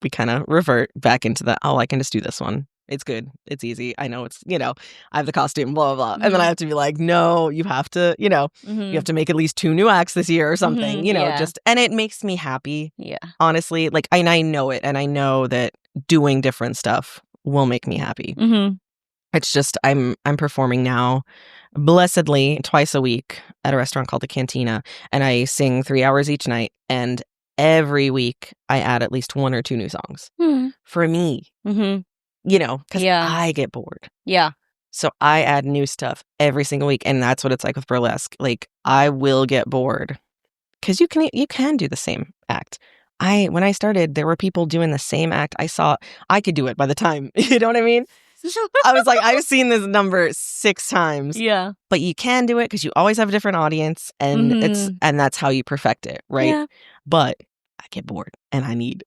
We kind of revert back into the, oh, I can just do this one. It's good. It's easy. I know it's, you know, I have the costume, blah, blah, blah. And then I have to be like, no, you have to, you know, you have to make at least 2 new acts this year or something, you know, just, and it makes me happy. Yeah. Honestly, like, and I know it. And I know that doing different stuff will make me happy. It's just, I'm performing now, blessedly, twice a week at a restaurant called the Cantina. And I sing 3 hours each night. And every week I add at least 1 or 2 new songs for me, you know, because I get bored. Yeah. So I add new stuff every single week. And that's what it's like with burlesque. Like, I will get bored because you can do the same act. When I started, there were people doing the same act. I saw I could do it by the time, you know what I mean? I was like, I've seen this number 6 times. Yeah. But you can do it because you always have a different audience, and and that's how you perfect it, right? Yeah. But I get bored and I need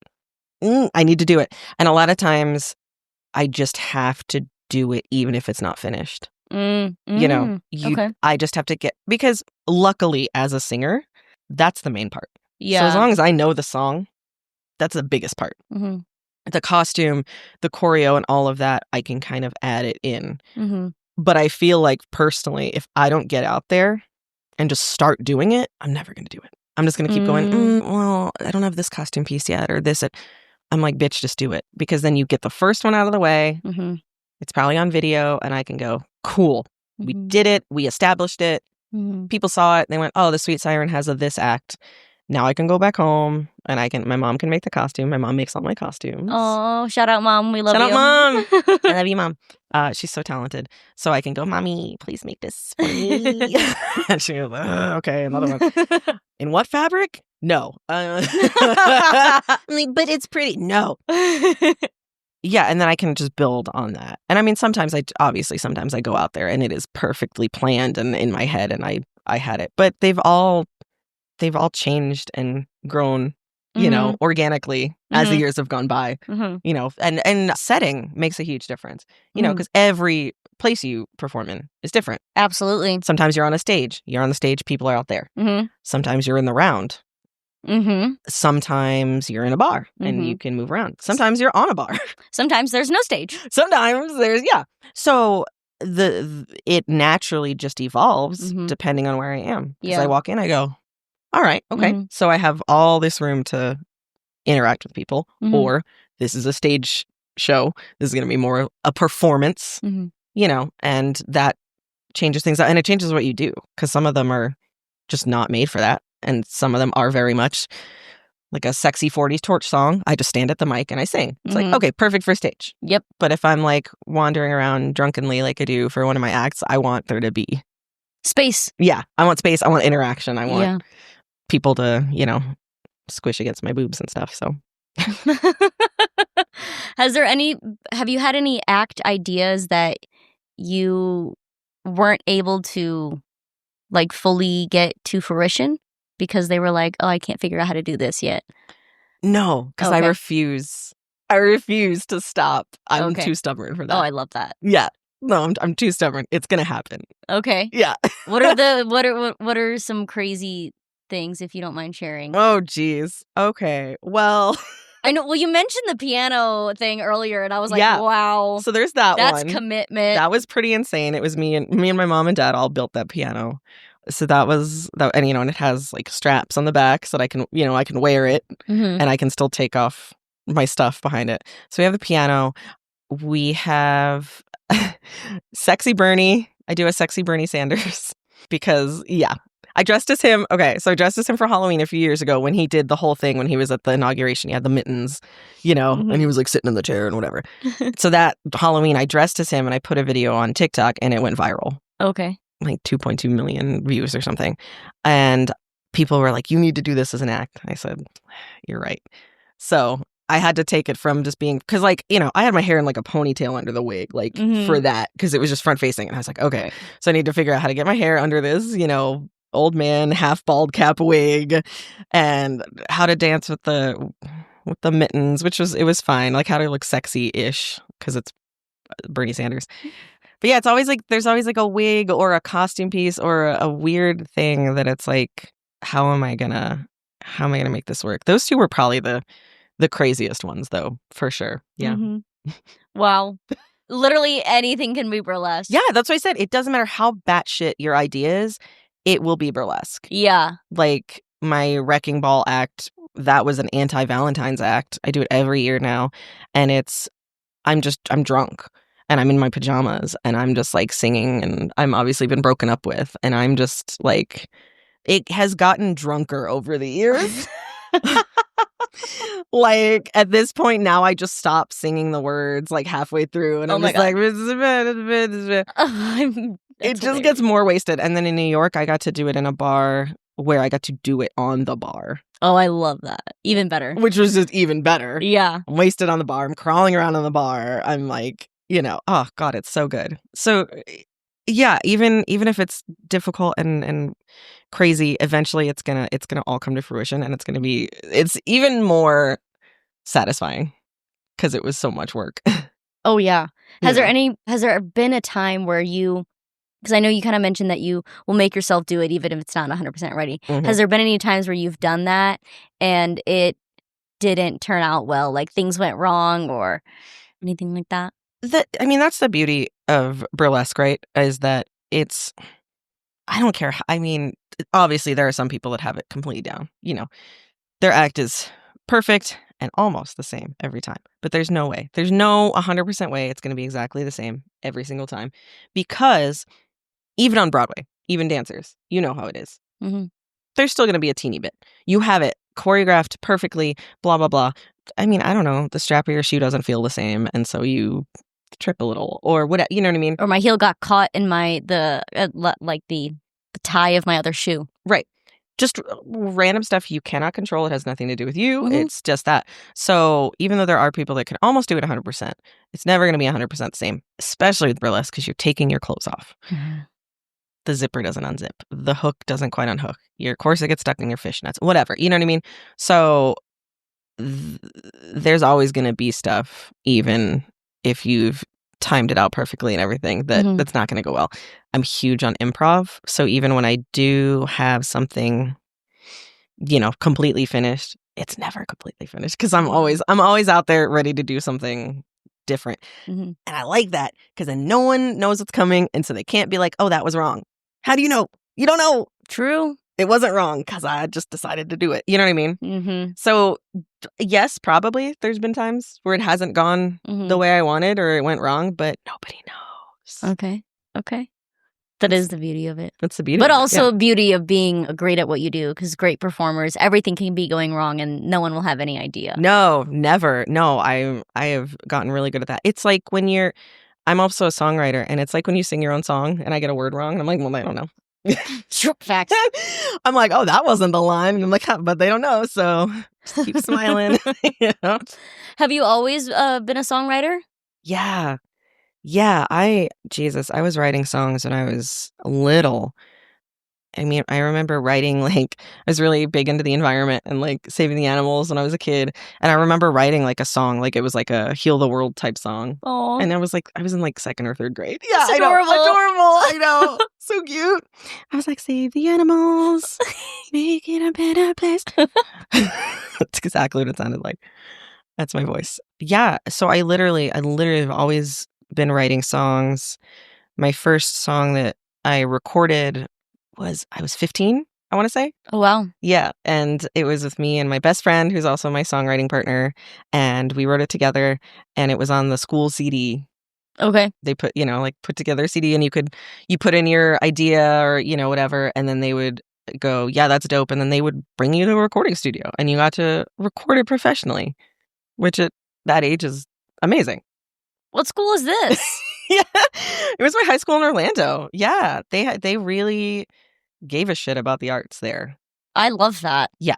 to do it. And a lot of times I just have to do it even if it's not finished. You know, I just have to because luckily as a singer, that's the main part. Yeah. So as long as I know the song, that's the biggest part. The costume, the choreo, and all of that, I can kind of add it in. But I feel like personally, if I don't get out there and just start doing it, I'm never going to do it. I'm just going to keep going, well, I don't have this costume piece yet or this. I'm like, bitch, just do it. Because then you get the first one out of the way. It's probably on video and I can go, cool. We did it. We established it. People saw it. And they went, oh, the Sweet Siren has this act. Now I can go back home and my mom can make the costume. My mom makes all my costumes. Oh, shout out, Mom. We love you. Shout out, Mom. I love you, Mom. She's so talented. So I can go, Mommy, please make this for me. And she goes, okay, another one. In what fabric? No. I'm like, but it's pretty. No. Yeah, and then I can just build on that. And I mean, sometimes I go out there and it is perfectly planned and in my head and I had it. But they've all changed and grown, you know, organically as the years have gone by, you know, and setting makes a huge difference, you know, because every place you perform in is different. Absolutely. Sometimes you're on a stage. You're on the stage. People are out there. Sometimes you're in the round. Sometimes you're in a bar and you can move around. Sometimes you're on a bar. Sometimes there's no stage. Sometimes there's, So it naturally just evolves depending on where I am. Because I walk in, I go, all right, okay. So I have all this room to interact with people, or this is a stage show. This is going to be more a performance, you know, and that changes things out. And it changes what you do because some of them are just not made for that. And some of them are very much like a sexy 40s torch song. I just stand at the mic and I sing. It's like, okay, perfect for stage. Yep. But if I'm like wandering around drunkenly like I do for one of my acts, I want there to be space. Yeah. I want space. I want interaction. I want people to, you know, squish against my boobs and stuff. So have you had any act ideas that you weren't able to like fully get to fruition because they were like, oh, I can't figure out how to do this yet? No, because I refuse to stop. I'm too stubborn for that. Oh, I love that. Yeah. No, I'm too stubborn. It's gonna happen. Okay. Yeah. What are some crazy things, if you don't mind sharing? Oh, geez. Okay. Well, I know. Well, you mentioned the piano thing earlier, and I was like, wow. So there's that one. That's commitment. That was pretty insane. It was me and my mom and dad all built that piano. So that was that, and you know, and it has like straps on the back so that I can wear it, and I can still take off my stuff behind it. So we have the piano. We have Sexy Bernie. I do a Sexy Bernie Sanders because I dressed as him. Okay, so I dressed as him for Halloween a few years ago when he did the whole thing when he was at the inauguration. He had the mittens, you know, and he was like sitting in the chair and whatever. So that Halloween, I dressed as him and I put a video on TikTok and it went viral. Okay. Like 2.2 million views or something. And people were like, you need to do this as an act. I said, you're right. So I had to take it from just being, because like, you know, I had my hair in like a ponytail under the wig, like for that, because it was just front facing. And I was like, okay, so I need to figure out how to get my hair under this, you know, old man half bald cap wig, and how to dance with the mittens, it was fine. Like how to look sexy-ish because it's Bernie Sanders. But yeah, it's always like there's always like a wig or a costume piece or a weird thing that it's like, how am I gonna make this work? Those two were probably the craziest ones, though, for sure. Yeah. Mm-hmm. Wow. Literally anything can be burlesque. Yeah, that's what I said. It doesn't matter how batshit your idea is, it will be burlesque. Yeah. Like my Wrecking Ball act, that was an anti-Valentine's act. I do it every year now. And I'm drunk and I'm in my pajamas and I'm just like singing and I'm obviously been broken up with. And I'm just like, it has gotten drunker over the years. Like at this point now I just stop singing the words like halfway through and I'm just like it just gets more wasted. And then in New York I got to do it in a bar where I got to do it on the bar. Oh, I love that. Even better. Which was just even better. Yeah. I'm wasted on the bar. I'm crawling around on the bar. I'm like, oh God, it's so good. So yeah, even if it's difficult and crazy, eventually it's gonna all come to fruition and it's even more satisfying because it was so much work. Oh yeah. Has there been a time where because I know you kind of mentioned that you will make yourself do it even if it's not 100% ready. Mm-hmm. Has there been any times where you've done that and it didn't turn out well, like things went wrong or anything like that? That's the beauty of burlesque, right? Is that I don't care. Obviously there are some people that have it completely down. Their act is perfect and almost the same every time. But there's no way. There's no 100% way it's going to be exactly the same every single time. Because even on Broadway, even dancers, you know how it is. Mm-hmm. There's still going to be a teeny bit. You have it choreographed perfectly, blah, blah, blah. I don't know. The strap of your shoe doesn't feel the same. And so you trip a little or whatever. You know what I mean? Or my heel got caught in the tie of my other shoe. Right. Just random stuff you cannot control. It has nothing to do with you. Mm-hmm. It's just that. So even though there are people that can almost do it 100%, it's never going to be 100% the same, especially with burlesque because you're taking your clothes off. Mm-hmm. The zipper doesn't unzip. The hook doesn't quite unhook. Your corset gets stuck in your fishnets. Whatever. You know what I mean? So there's always going to be stuff, even if you've timed it out perfectly and everything, that's not going to go well. I'm huge on improv. So even when I do have something, completely finished, it's never completely finished because I'm always out there ready to do something different. Mm-hmm. And I like that because then no one knows what's coming. And so they can't be like, oh, that was wrong. How do you know? You don't know. True. It wasn't wrong because I just decided to do it. You know what I mean? Mm-hmm. So yes, probably there's been times where it hasn't gone the way I wanted or it went wrong, but nobody knows. Okay. That is the beauty of it. That's the beauty but also beauty of being great at what you do because great performers, everything can be going wrong and no one will have any idea. No, never. No, I have gotten really good at that. It's like when I'm also a songwriter and it's like when you sing your own song and I get a word wrong and I'm like, well, I don't know. Facts. I'm like, oh, that wasn't the line. And I'm like, but they don't know, so just keep smiling. Have you always been a songwriter? Yeah. I was writing songs when I was little. I remember writing, I was really big into the environment and saving the animals when I was a kid. And I remember writing a song, it was a heal the world type song. Aww. And I was in 2nd or 3rd grade. Yeah, I adorable. know. Adorable. I know. So cute. I was like, save the animals, make it a better place. That's exactly what it sounded like. That's my voice. Yeah. So I literally have always been writing songs. My first song that I recorded I was 15, I want to say. Oh, wow. Yeah. And it was with me and my best friend, who's also my songwriting partner. And we wrote it together and it was on the school CD. Okay. They put, put together a CD and you put in your idea or, whatever. And then they would go, yeah, that's dope. And then they would bring you to a recording studio and you got to record it professionally, which at that age is amazing. What school is this? Yeah. It was my high school in Orlando. Yeah. They really gave a shit about the arts there. I love that. Yeah.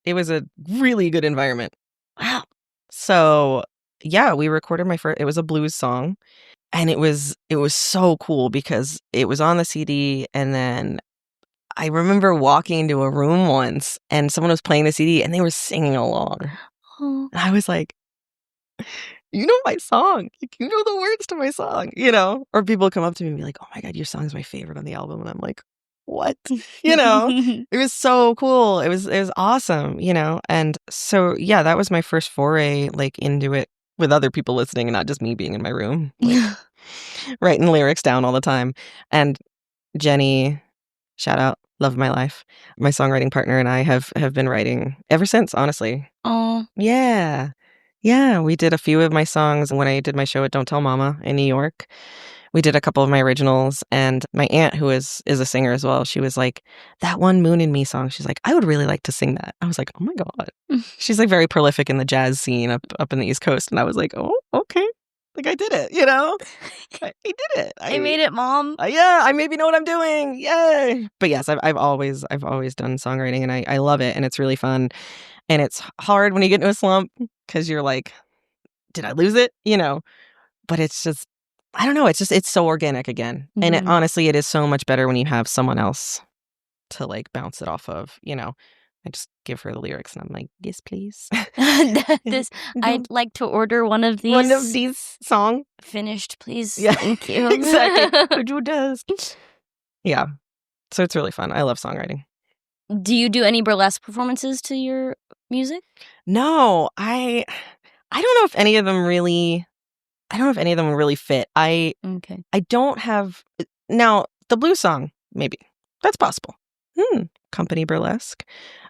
It was a really good environment. Wow. So, yeah, we recorded it was a blues song. And it was so cool because it was on the CD and then I remember walking into a room once and someone was playing the CD and they were singing along. Oh. And I was like, you know my song. You know the words to my song, Or people come up to me and be like, oh my God, your song's my favorite on the album. And I'm like, what? It was so cool. It was awesome, And so, yeah, that was my first foray like into it with other people listening and not just me being in my room, like, writing lyrics down all the time. And Jenny, shout out, love of my life, my songwriting partner, and I have been writing ever since, honestly. Oh. Yeah. Yeah, we did a few of my songs when I did my show at Don't Tell Mama in New York. We did a couple of my originals, and my aunt, who is a singer as well, she was like, that one Moon and Me song, she's like, I would really like to sing that. I was like, oh my God. She's like very prolific in the jazz scene up in the East Coast, and I was like, oh, okay. Like I did it, I did it. I made it, Mom. Yeah, I maybe know what I'm doing. Yay! But yes, I've always done songwriting, and I love it, and it's really fun. And it's hard when you get into a slump because you're like, did I lose it? But it's just, I don't know. It's so organic again. Mm-hmm. And honestly, it is so much better when you have someone else to like bounce it off of, I just give her the lyrics and I'm like, yes, please. I'd like to order one of these. One of these songs. Finished, please. Yeah, thank you. Exactly. Could you just? Yeah. So it's really fun. I love songwriting. Do you do any burlesque performances to your music? No, I don't know if any of them really fit. I don't have now the blues song, maybe. That's possible. Company burlesque.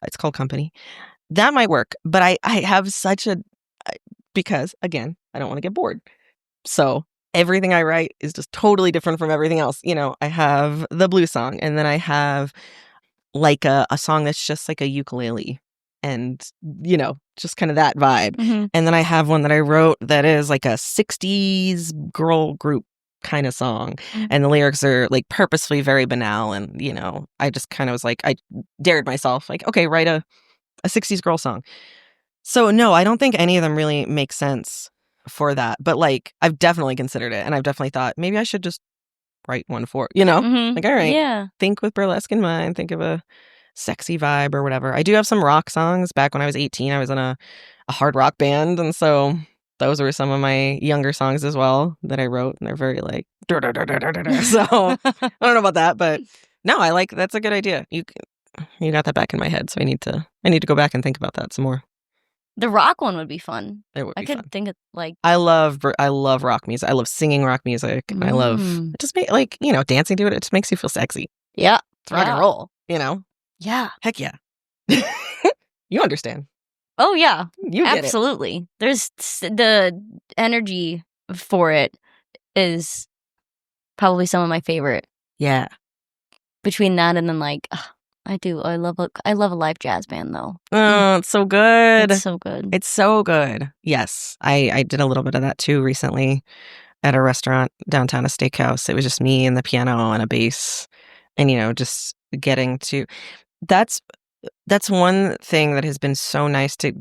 It's called Company. That might work, but I have because again, I don't want to get bored. So everything I write is just totally different from everything else. I have the blues song, and then I have like a song that's just like a ukulele and, just kind of that vibe. Mm-hmm. And then I have one that I wrote that is like a 60s girl group kind of song. Mm-hmm. And the lyrics are like purposefully very banal. And, I just kind of was like, I dared myself like, okay, write a 60s girl song. So no, I don't think any of them really make sense for that. But like, I've definitely considered it. And I've definitely thought maybe I should just write one for, Mm-hmm. like, all right, yeah. Think with burlesque in mind, think of a sexy vibe or whatever. I do have some rock songs. Back when I was 18, I was in a hard rock band. And so those were some of my younger songs as well that I wrote. And they're very like, so I don't know about that, but no, that's a good idea. You got that back in my head. So I need to go back and think about that some more. The rock one would be fun. It would be fun. I could think of like... I love rock music. I love singing rock music. I love... It just dancing to it. It just makes you feel sexy. Yeah. It's rock and roll, Yeah. Heck yeah. You understand. Oh, yeah. You get absolutely. There's the energy for it is probably some of my favorite. Yeah. Between that and then like... I love a live jazz band though. Oh, it's so good. It's so good. It's so good. Yes. I did a little bit of that too recently at a restaurant downtown, a steakhouse. It was just me and the piano and a bass and, just getting to... That's one thing that has been so nice to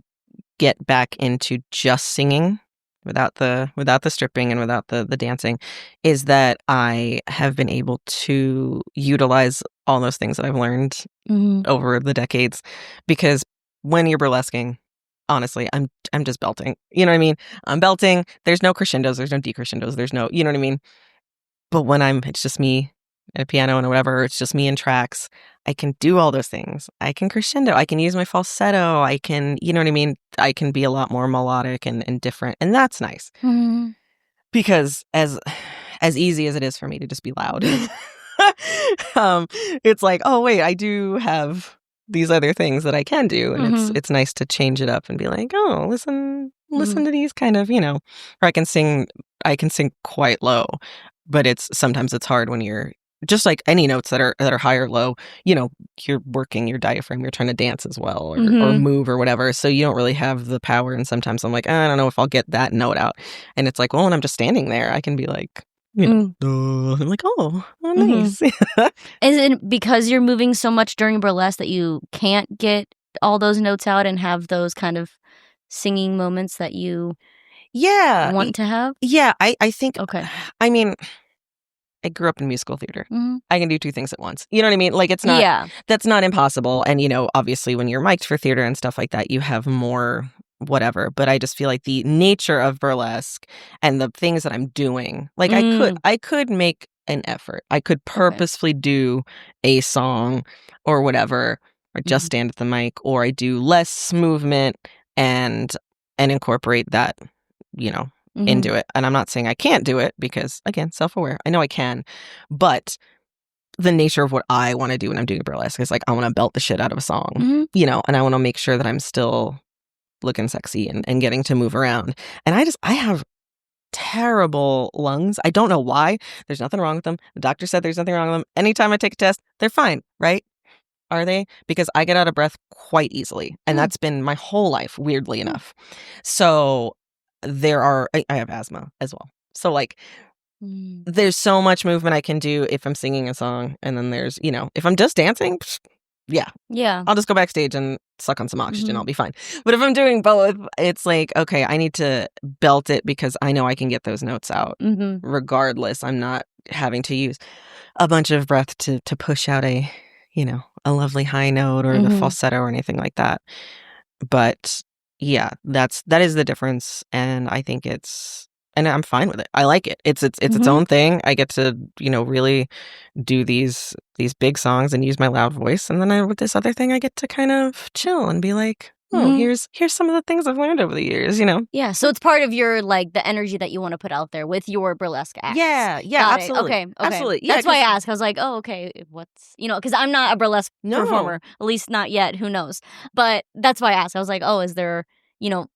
get back into just singing without the stripping and without the dancing, is that I have been able to utilize all those things that I've learned over the decades. Because when you're burlesquing, honestly, I'm just belting. You know what I mean? I'm belting. There's no crescendos. There's no decrescendos. There's no, you know what I mean? But when it's just me at a piano and whatever, it's just me and tracks, I can do all those things. I can crescendo. I can use my falsetto. I can, you know what I mean? I can be a lot more melodic and different. And that's nice. Mm-hmm. Because as easy as it is for me to just be loud, it's like, oh, wait, I do have these other things that I can do. And it's nice to change it up and be like, oh, listen to these kind of, or I can sing quite low, but sometimes it's hard when you're just like any notes that are high or low, you're working your diaphragm, you're trying to dance as well or move or whatever. So you don't really have the power. And sometimes I'm like, I don't know if I'll get that note out. And it's like, well, when I'm just standing there, I can be like, I'm like, oh nice. Is it because you're moving so much during burlesque that you can't get all those notes out and have those kind of singing moments that you want to have? Yeah, I think, okay. I mean, I grew up in musical theater. Mm-hmm. I can do two things at once. You know what I mean? Like, it's not, that's not impossible. And, you know, obviously when you're mic'd for theater and stuff like that, you have more whatever. But I just feel like the nature of burlesque and the things that I'm doing, like I could make an effort. I could purposefully do a song or whatever, or just stand at the mic, or I do less movement and incorporate that, you know, into it. And I'm not saying I can't do it because, again, self-aware. I know I can. But the nature of what I want to do when I'm doing burlesque is like, I want to belt the shit out of a song, you know, and I want to make sure that I'm still looking sexy and getting to move around. And I have terrible lungs. I don't know why. There's nothing wrong with them. The doctor said there's nothing wrong with them. Anytime I take a test, they're fine, right? Are they? Because I get out of breath quite easily. And that's been my whole life, weirdly enough. So I have asthma as well. So like, there's so much movement I can do if I'm singing a song. And then there's, you know, if I'm just dancing, yeah. I'll just go backstage and suck on some oxygen. I'll be fine. But if I'm doing both, it's like, okay, I need to belt it because I know I can get those notes out regardless. I'm not having to use a bunch of breath to push out a, you know, a lovely high note or the falsetto or anything like that. But yeah, that is the difference. And I think and I'm fine with it. I like it. It's its own thing. I get to, you know, really do these big songs and use my loud voice. And then with this other thing, I get to kind of chill and be like, oh, here's some of the things I've learned over the years, you know? Yeah. So it's part of your, like, the energy that you want to put out there with your burlesque acts. Yeah, absolutely. Okay. Absolutely. Yeah, that's why I asked. I was like, oh, okay, what's, you know, because I'm not a burlesque performer, at least not yet. Who knows? But that's why I asked. I was like, oh, is there, you know,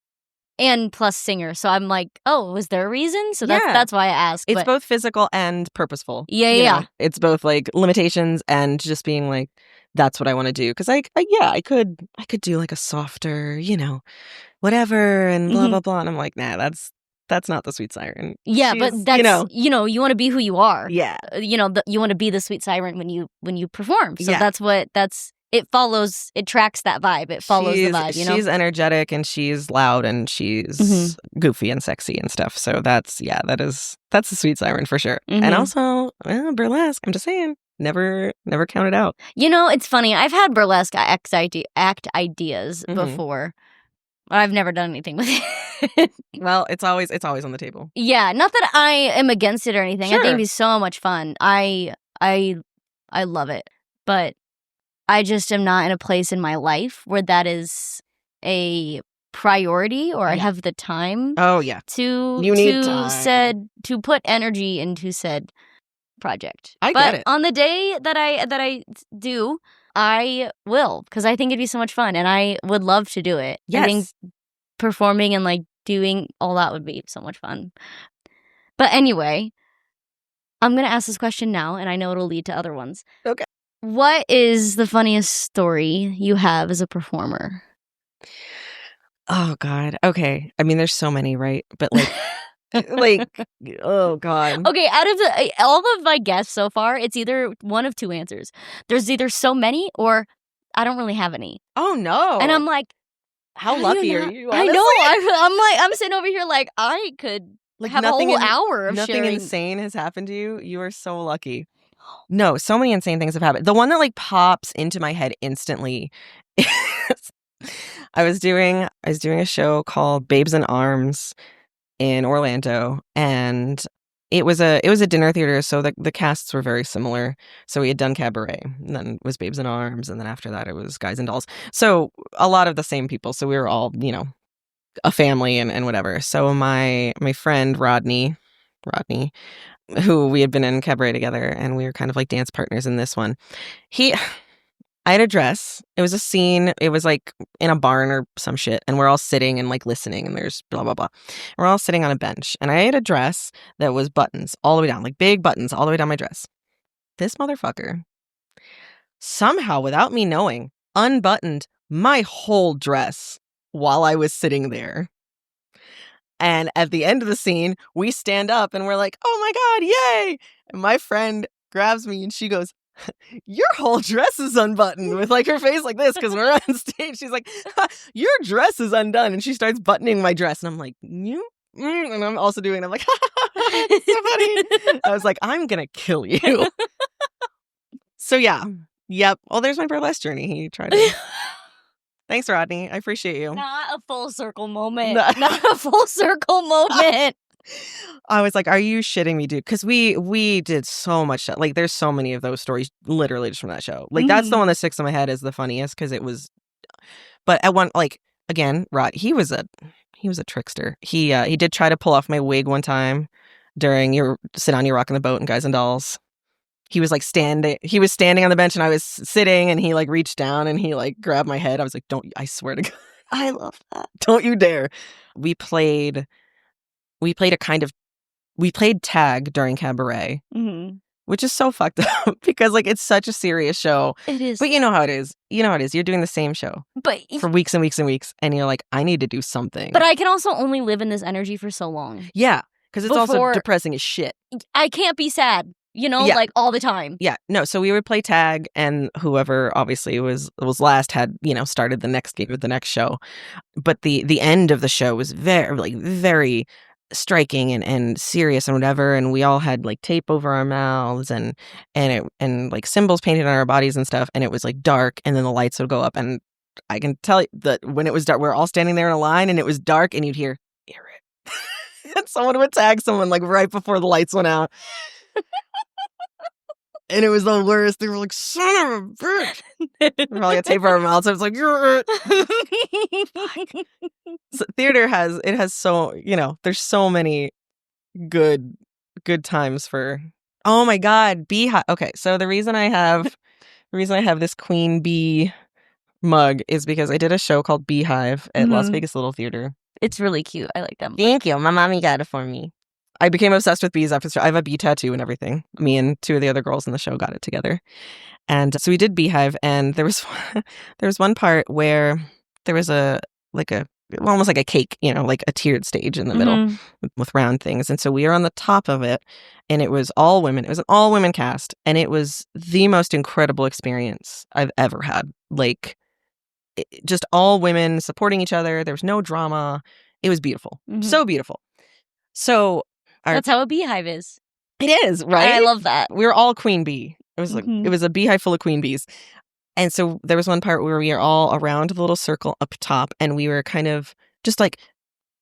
and plus singer. So I'm like, oh, was there a reason? So that's why I asked. It's both physical and purposeful. Yeah. It's both like limitations and just being like, that's what I want to do. Because I could do like a softer, you know, whatever and blah, blah, blah. And I'm like, nah, that's not the Sweet Siren. Yeah, but that's, you know, you want to be who you are. Yeah. You know, you want to be the Sweet Siren when you perform. So it follows, it tracks that vibe. It follows the vibe, you know? She's energetic and she's loud and she's goofy and sexy and stuff. So that's the Sweet Siren for sure. And also, burlesque, I'm just saying, never count it out. You know, it's funny. I've had burlesque act ideas before. I've never done anything with it. Well, it's always on the table. Yeah, not that I am against it or anything. Sure. I think it'd be so much fun. I love it. But I just am not in a place in my life where that is a priority or I have the time. Oh yeah. To put energy into said project. I get it. On the day that I do, I will, because I think it'd be so much fun and I would love to do it. Yes. I think performing and like doing all that would be so much fun. But anyway, I'm going to ask this question now and I know it'll lead to other ones. Okay. What is the funniest story you have as a performer? Oh, God. Okay. I mean, there's so many, right? But like, oh, God. Okay, out of all of my guests so far, it's either one of two answers. There's either so many or I don't really have any. Oh, no. And I'm like, how lucky are you? Honestly? I know. I'm sitting over here like I could have a whole hour of nothing sharing. Insane has happened to you. You are so lucky. No, so many insane things have happened. The one that like pops into my head instantly is I was doing a show called Babes in Arms in Orlando, and it was a dinner theater, so the casts were very similar. So we had done Cabaret, and then it was Babes in Arms, and then after that it was Guys and Dolls. So a lot of the same people. So we were all, you know, a family and whatever. So my friend Rodney, who we had been in Cabaret together, and we were kind of like dance partners in this one. I had a dress. It was a scene. It was like in a barn or some shit, and we're all sitting and like listening, and there's blah, blah, blah. We're all sitting on a bench, and I had a dress that was buttons all the way down, like big buttons all the way down my dress. This motherfucker, somehow, without me knowing, unbuttoned my whole dress while I was sitting there. And at the end of the scene, we stand up and we're like, oh my God, yay! And my friend grabs me and she goes, your whole dress is unbuttoned, with like her face like this because we're on stage. She's like, your dress is undone. And she starts buttoning my dress. And I'm like, you? And I'm also doing it. I'm like, It's so funny. I was like, I'm gonna kill you. So yeah. Yep. Well, there's my burlesque journey. He tried to. Thanks, Rodney. I appreciate you. Not a full circle moment. Not a full circle moment. I was like, are you shitting me, dude? Because we did so much. Like, there's so many of those stories literally just from that show. Like, that's the one that sticks in my head as the funniest because it was. But at one, like, again, Rod, he was a trickster. He did try to pull off my wig one time during your Sit On, You're Rocking the Boat and Guys and Dolls. He was like standing on the bench and I was sitting and he like reached down and he like grabbed my head. I was like, I swear to God. I love that. Don't you dare. We played tag during Cabaret, which is so fucked up because like it's such a serious show. It is. But you know how it is. You're doing the same show for weeks and weeks and weeks and you're like, I need to do something. But I can also only live in this energy for so long. Yeah, because it's also depressing as shit. I can't be sad. Like all the time. Yeah. No, so we would play tag and whoever obviously was last had, started the next game of the next show. But the end of the show was very striking and serious and whatever. And we all had like tape over our mouths and like symbols painted on our bodies and stuff. And it was like dark and then the lights would go up. And I can tell you that when it was dark, we were all standing there in a line and it was dark and you'd hear it. And someone would tag someone like right before the lights went out. And it was the worst. They were like, son of a bitch. We're probably gonna tape our mouths. I was like, you're so theater has so, there's so many good times for, oh my God, Beehive. Okay, so the reason I have this Queen Bee mug is because I did a show called Beehive at Las Vegas Little Theater. It's really cute. I like them. Thank you. My mommy got it for me. I became obsessed with bees after the show. I have a bee tattoo and everything. Me and two of the other girls in the show got it together. And so we did Beehive and there was one part where there was almost like a cake, like a tiered stage in the middle with round things. And so we were on the top of it and it was all women. It was an all women cast and it was the most incredible experience I've ever had. Like just all women supporting each other. There was no drama. It was beautiful. So beautiful. So that's how a beehive is. It is, right? I love that. We were all queen bee. It was like it was a beehive full of queen bees. And so there was one part where we are all around the little circle up top and we were kind of just like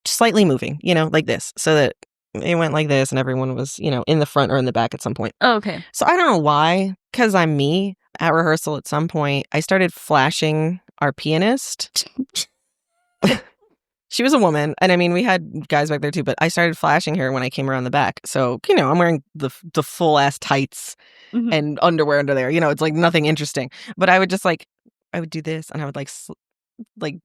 slightly moving, like this. So that it went like this and everyone was, in the front or in the back at some point. Oh, okay. So I don't know why, because I'm me. At rehearsal at some point, I started flashing our pianist. She was a woman, and I mean, we had guys back there too, but I started flashing her when I came around the back. So, I'm wearing the full-ass tights and underwear under there. It's like nothing interesting. But I would just I would do this, and I would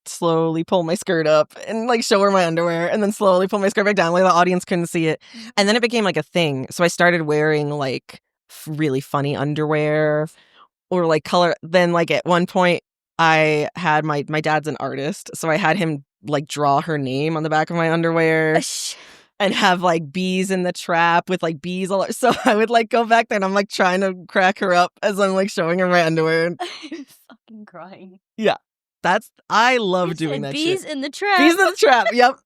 slowly pull my skirt up and show her my underwear, and then slowly pull my skirt back down, like the audience couldn't see it. And then it became like a thing. So I started wearing really funny underwear or color. Then at one point, I had my dad's an artist, so I had him draw her name on the back of my underwear and have bees in the trap with bees all over. So I would go back there and I'm trying to crack her up as I'm showing her my underwear. I'm fucking crying. Yeah. I love doing that bees shit. In the trap. Bees in the trap. Yep.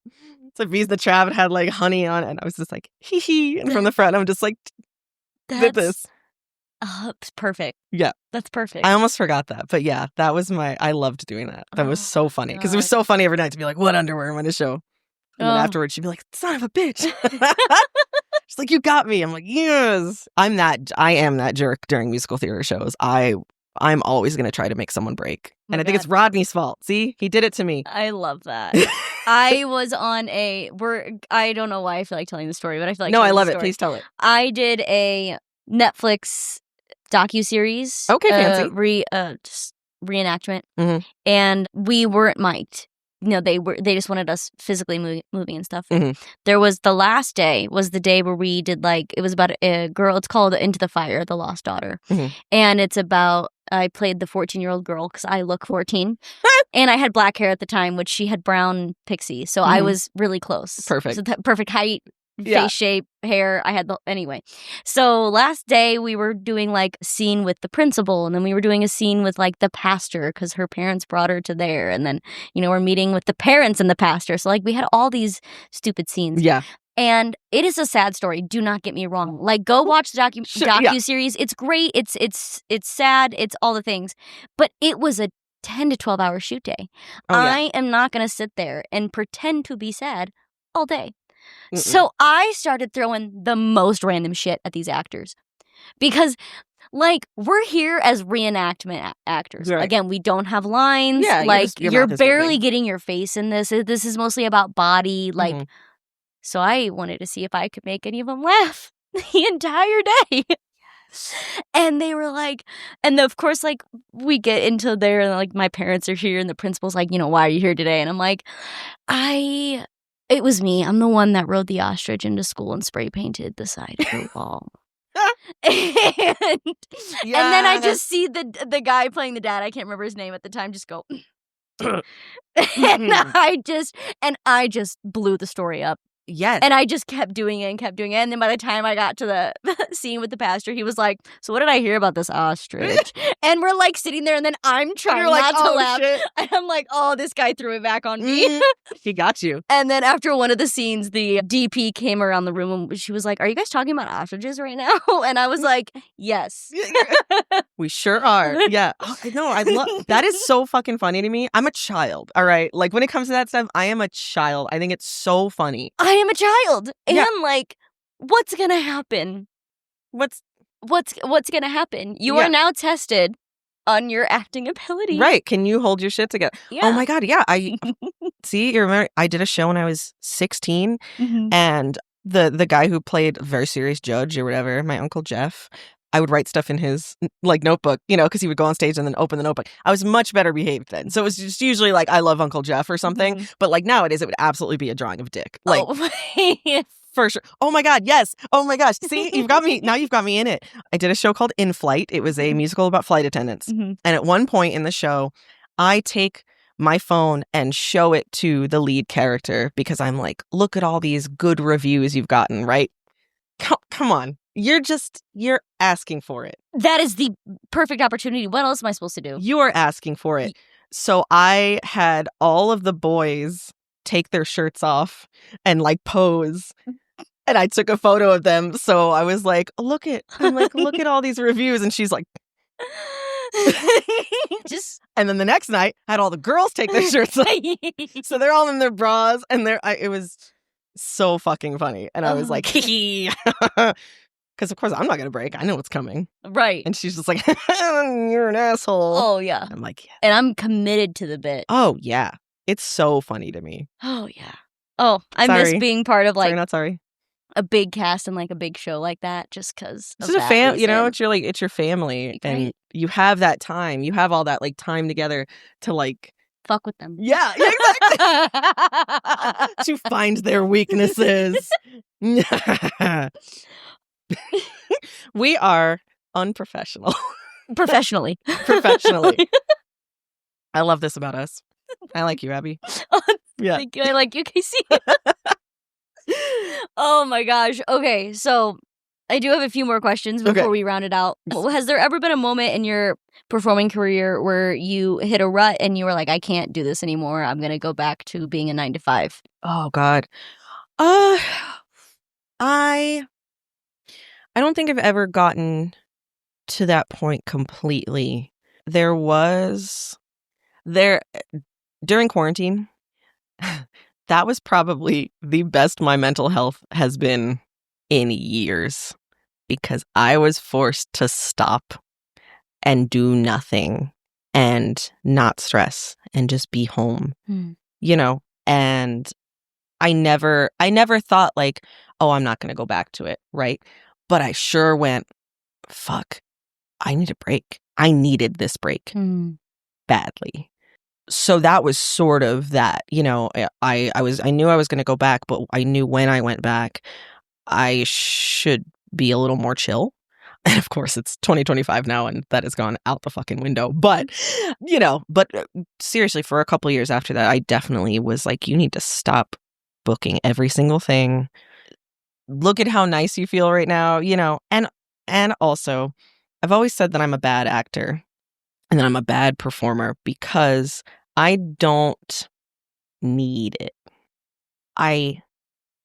So bees in the trap. It had honey on it and I was just hee hee. And from the front I'm just did this. It's perfect. Yeah. That's perfect. I almost forgot that. But yeah, that was I loved doing that. That was so funny. Because it was so funny every night to be what underwear am I going to show? And then afterwards she'd be son of a bitch. She's you got me. I'm yes. I am that jerk during musical theater shows. I'm always going to try to make someone break. And I think it's Rodney's fault. See? He did it to me. I love that. I was on I don't know why I feel like telling the story, but I feel no, I love it. Please tell it. I did a Netflix docuseries. Okay, fancy. Just reenactment. And we weren't mic'd. They just wanted us physically moving and stuff. There was the last day was the day where we did it was about a girl. It's called Into the Fire, The Lost Daughter. And it's about, I played the 14-year-old girl because I look 14. And I had black hair at the time, which she had brown pixie. So I was really close. Perfect. So perfect height. Face shape, hair. I had anyway. So last day we were doing a scene with the principal, and then we were doing a scene with the pastor because her parents brought her to there, and then we're meeting with the parents and the pastor. So we had all these stupid scenes. Yeah. And it is a sad story. Do not get me wrong. Like, go watch the docu-series. It's great. It's sad. It's all the things. But it was a 10 to 12 hour shoot day. I am not going to sit there and pretend to be sad all day. Mm-mm. So I started throwing the most random shit at these actors. Because, like, we're here as reenactment actors. Right. Again, we don't have lines. Yeah, like, you're barely getting your face in this. This is mostly about body. Like, so I wanted to see if I could make any of them laugh the entire day. And they were like, and of course, like, we get into there, and like, my parents are here, and the principal's like, why are you here today? And I'm like, it was me. I'm the one that rode the ostrich into school and spray painted the side of the wall. and then I just see the guy playing the dad, I can't remember his name at the time, just go and I just blew the story up. Yes. And I just kept doing it. And then by the time I got to the scene with the pastor, he was like, so what did I hear about this ostrich? And we're like sitting there, and then I'm trying not to laugh. Shit. And I'm like, oh, this guy threw it back on me. He got you. And then after one of the scenes, the DP came around the room, and she was like, are you guys talking about ostriches right now? And I was like, yes. We sure are. Yeah. Oh, no, I love that. Is so fucking funny to me. I'm a child. All right. Like, when it comes to that stuff, I am a child. I think it's so funny. I am a child. And like, what's gonna happen? What's gonna happen? You are now tested on your acting ability. Right. Can you hold your shit together? Yeah. Oh my God. Yeah. See, you remember I did a show when I was 16 and the guy who played a very serious judge or whatever, my Uncle Jeff, I would write stuff in his like notebook, because he would go on stage and then open the notebook. I was much better behaved then. So it was just usually like, I love Uncle Jeff or something. But like nowadays, it would absolutely be a drawing of dick. Like, for sure. Oh my God. Yes. Oh my gosh. See, you've got me. Now you've got me in it. I did a show called In Flight. It was a musical about flight attendants. And at one point in the show, I take my phone and show it to the lead character because I'm like, look at all these good reviews you've gotten, right? Come on. You're asking for it. That is the perfect opportunity. What else am I supposed to do? You are asking for it. So I had all of the boys take their shirts off and like pose. And I took a photo of them. So I was like, look at all these reviews. And she's like, and then the next night I had all the girls take their shirts off. So they're all in their bras and it was so fucking funny. And I was like, because of course I'm not going to break. I know what's coming. Right. And she's just like, you're an asshole. Oh, yeah. I'm like, yeah. And I'm committed to the bit. Oh, yeah. It's so funny to me. Oh, yeah. Oh, I miss being part of like not sorry. A big cast and like a big show like that just because it's a family, it's your family. Right. And you have that time. You have all that like time together to like fuck with them. Yeah, exactly. To find their weaknesses. We are unprofessional. Professionally. I love this about us. I like you, Abbie. Yeah. Thank you. I like you, Kaci. Oh my gosh. Okay, so I do have a few more questions before we round it out. Has there ever been a moment in your performing career where you hit a rut and you were like, I can't do this anymore. I'm going to go back to being a 9-to-5? Oh, God. I don't think I've ever gotten to that point completely. During quarantine, that was probably the best my mental health has been in years because I was forced to stop and do nothing and not stress and just be home, and I never thought like, oh, I'm not going to go back to it. Right. But I sure went, fuck, I need a break. I needed this break badly. So that was sort of that, I knew I was going to go back, but I knew when I went back, I should be a little more chill. And of course, it's 2025 now, and that has gone out the fucking window. But, seriously, for a couple of years after that, I definitely was like, you need to stop booking every single thing. Look at how nice you feel right now, and also, I've always said that I'm a bad actor and that I'm a bad performer because I don't need it. I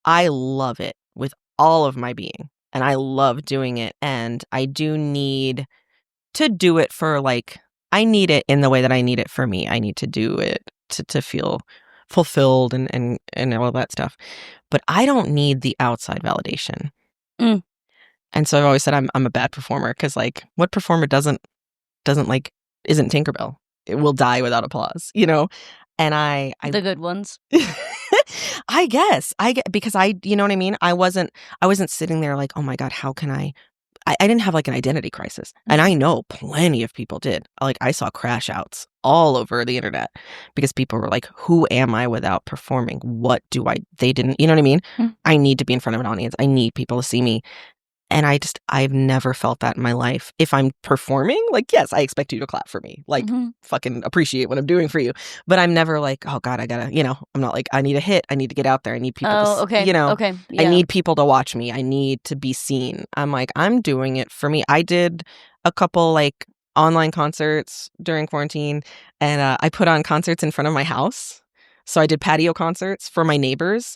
I love it with all of my being, and I love doing it, and I do need to do it for like, I need it in the way that I need it for me. I need to do it to feel fulfilled and all that stuff. But I don't need the outside validation. Mm. And so I've always said I'm a bad performer, because like, what performer doesn't like, isn't Tinkerbell? It will die without applause, you know? And I The good ones. I guess because you know what I mean? I wasn't sitting there like, oh my God, how can I didn't have like an identity crisis. And I know plenty of people did. Like, I saw crash outs all over the internet because people were like, who am I without performing? They didn't, you know what I mean? I need to be in front of an audience. I need people to see me. And I've never felt that in my life. If I'm performing, like, yes, I expect you to clap for me. Like, fucking appreciate what I'm doing for you. But I'm never like, oh God, I gotta, you know, I'm not like, I need a hit. I need to get out there. I need people you know, yeah. I need people to watch me. I need to be seen. I'm like, I'm doing it for me. I did a couple like online concerts during quarantine, and I put on concerts in front of my house. So I did patio concerts for my neighbors.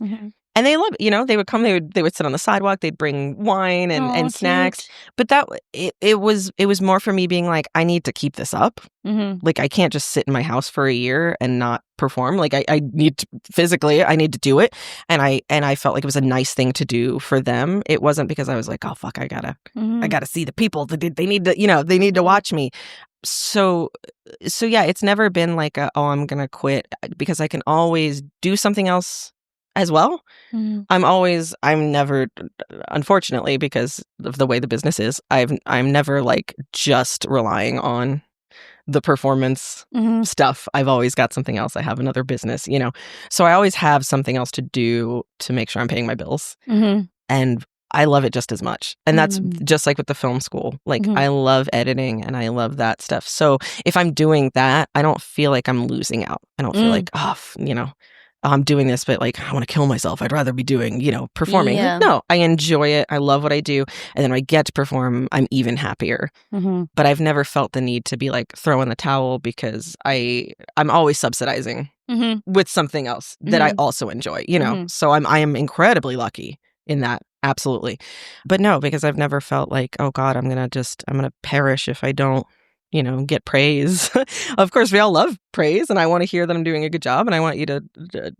And they love it. You know, they would come, they would sit on the sidewalk, they'd bring wine and snacks. Cute. But it was more for me being like, I need to keep this up. Like, I can't just sit in my house for a year and not perform. Like, I need to, physically, I need to do it. And I felt like it was a nice thing to do for them. It wasn't because I was like, oh fuck, I gotta see the people. They need to, you know, they need to watch me. So yeah, it's never been like I'm gonna quit, because I can always do something else as well. I'm never, unfortunately, because of the way the business is, I'm never like just relying on the performance stuff. I've always got something else. I have another business, you know, so I always have something else to do to make sure I'm paying my bills. And I love it just as much. And that's just like with the film school. Like, I love editing and I love that stuff. So if I'm doing that, I don't feel like I'm losing out. I don't feel like, you know, I'm doing this, but like, I want to kill myself. I'd rather be doing, you know, performing. Yeah. Like, no, I enjoy it. I love what I do. And then when I get to perform, I'm even happier. But I've never felt the need to be like, throw in the towel, because I'm always subsidizing with something else that I also enjoy, you know? So I am incredibly lucky in that. Absolutely. But no, because I've never felt like, oh God, I'm going to perish if I don't, you know, get praise. Of course, we all love praise, and I want to hear that I'm doing a good job, and I want you to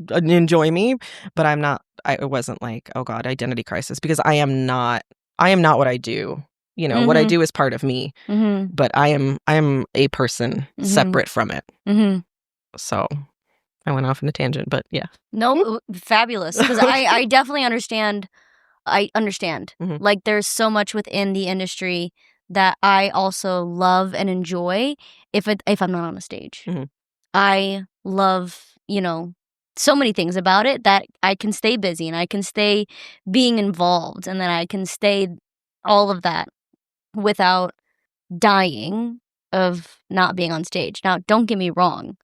enjoy me. But it wasn't like, oh God, identity crisis, because I am not what I do. You know, what I do is part of me, but I am a person separate from it. So I went off on a tangent, but yeah. No, fabulous. Because I definitely understand. I understand. Like, there's so much within the industry that I also love and enjoy if I'm not on a stage. I love, you know, so many things about it that I can stay busy and I can stay being involved, and then I can stay all of that without dying of not being on stage. Now, don't get me wrong.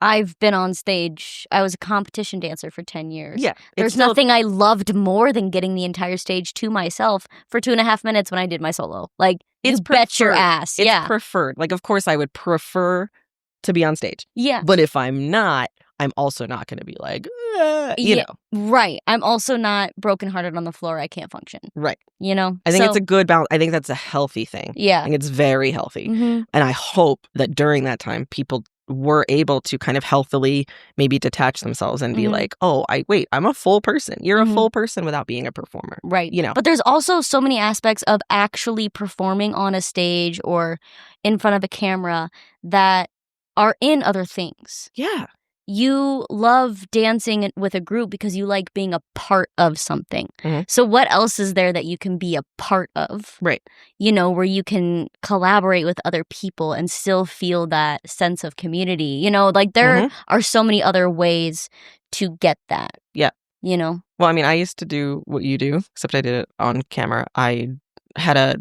I've been on stage. I was a competition dancer for 10 years. Yeah. There's nothing I loved more than getting the entire stage to myself for 2.5 minutes when I did my solo. Like, it's you bet your ass. It's preferred. Like, of course, I would prefer to be on stage. Yeah. But if I'm not, I'm also not going to be like, you know. Right. I'm also not brokenhearted on the floor. I can't function. Right. You know? I think it's a good balance. I think that's a healthy thing. Yeah. I think it's very healthy. And I hope that during that time, people were able to kind of healthily maybe detach themselves and be like, oh, I'm a full person. You're a full person without being a performer. Right. You know. But there's also so many aspects of actually performing on a stage or in front of a camera that are in other things. Yeah. You love dancing with a group because you like being a part of something. So what else is there that you can be a part of? Right. You know, where you can collaborate with other people and still feel that sense of community. You know, like there are so many other ways to get that. Yeah. You know? Well, I mean, I used to do what you do, except I did it on camera. I had a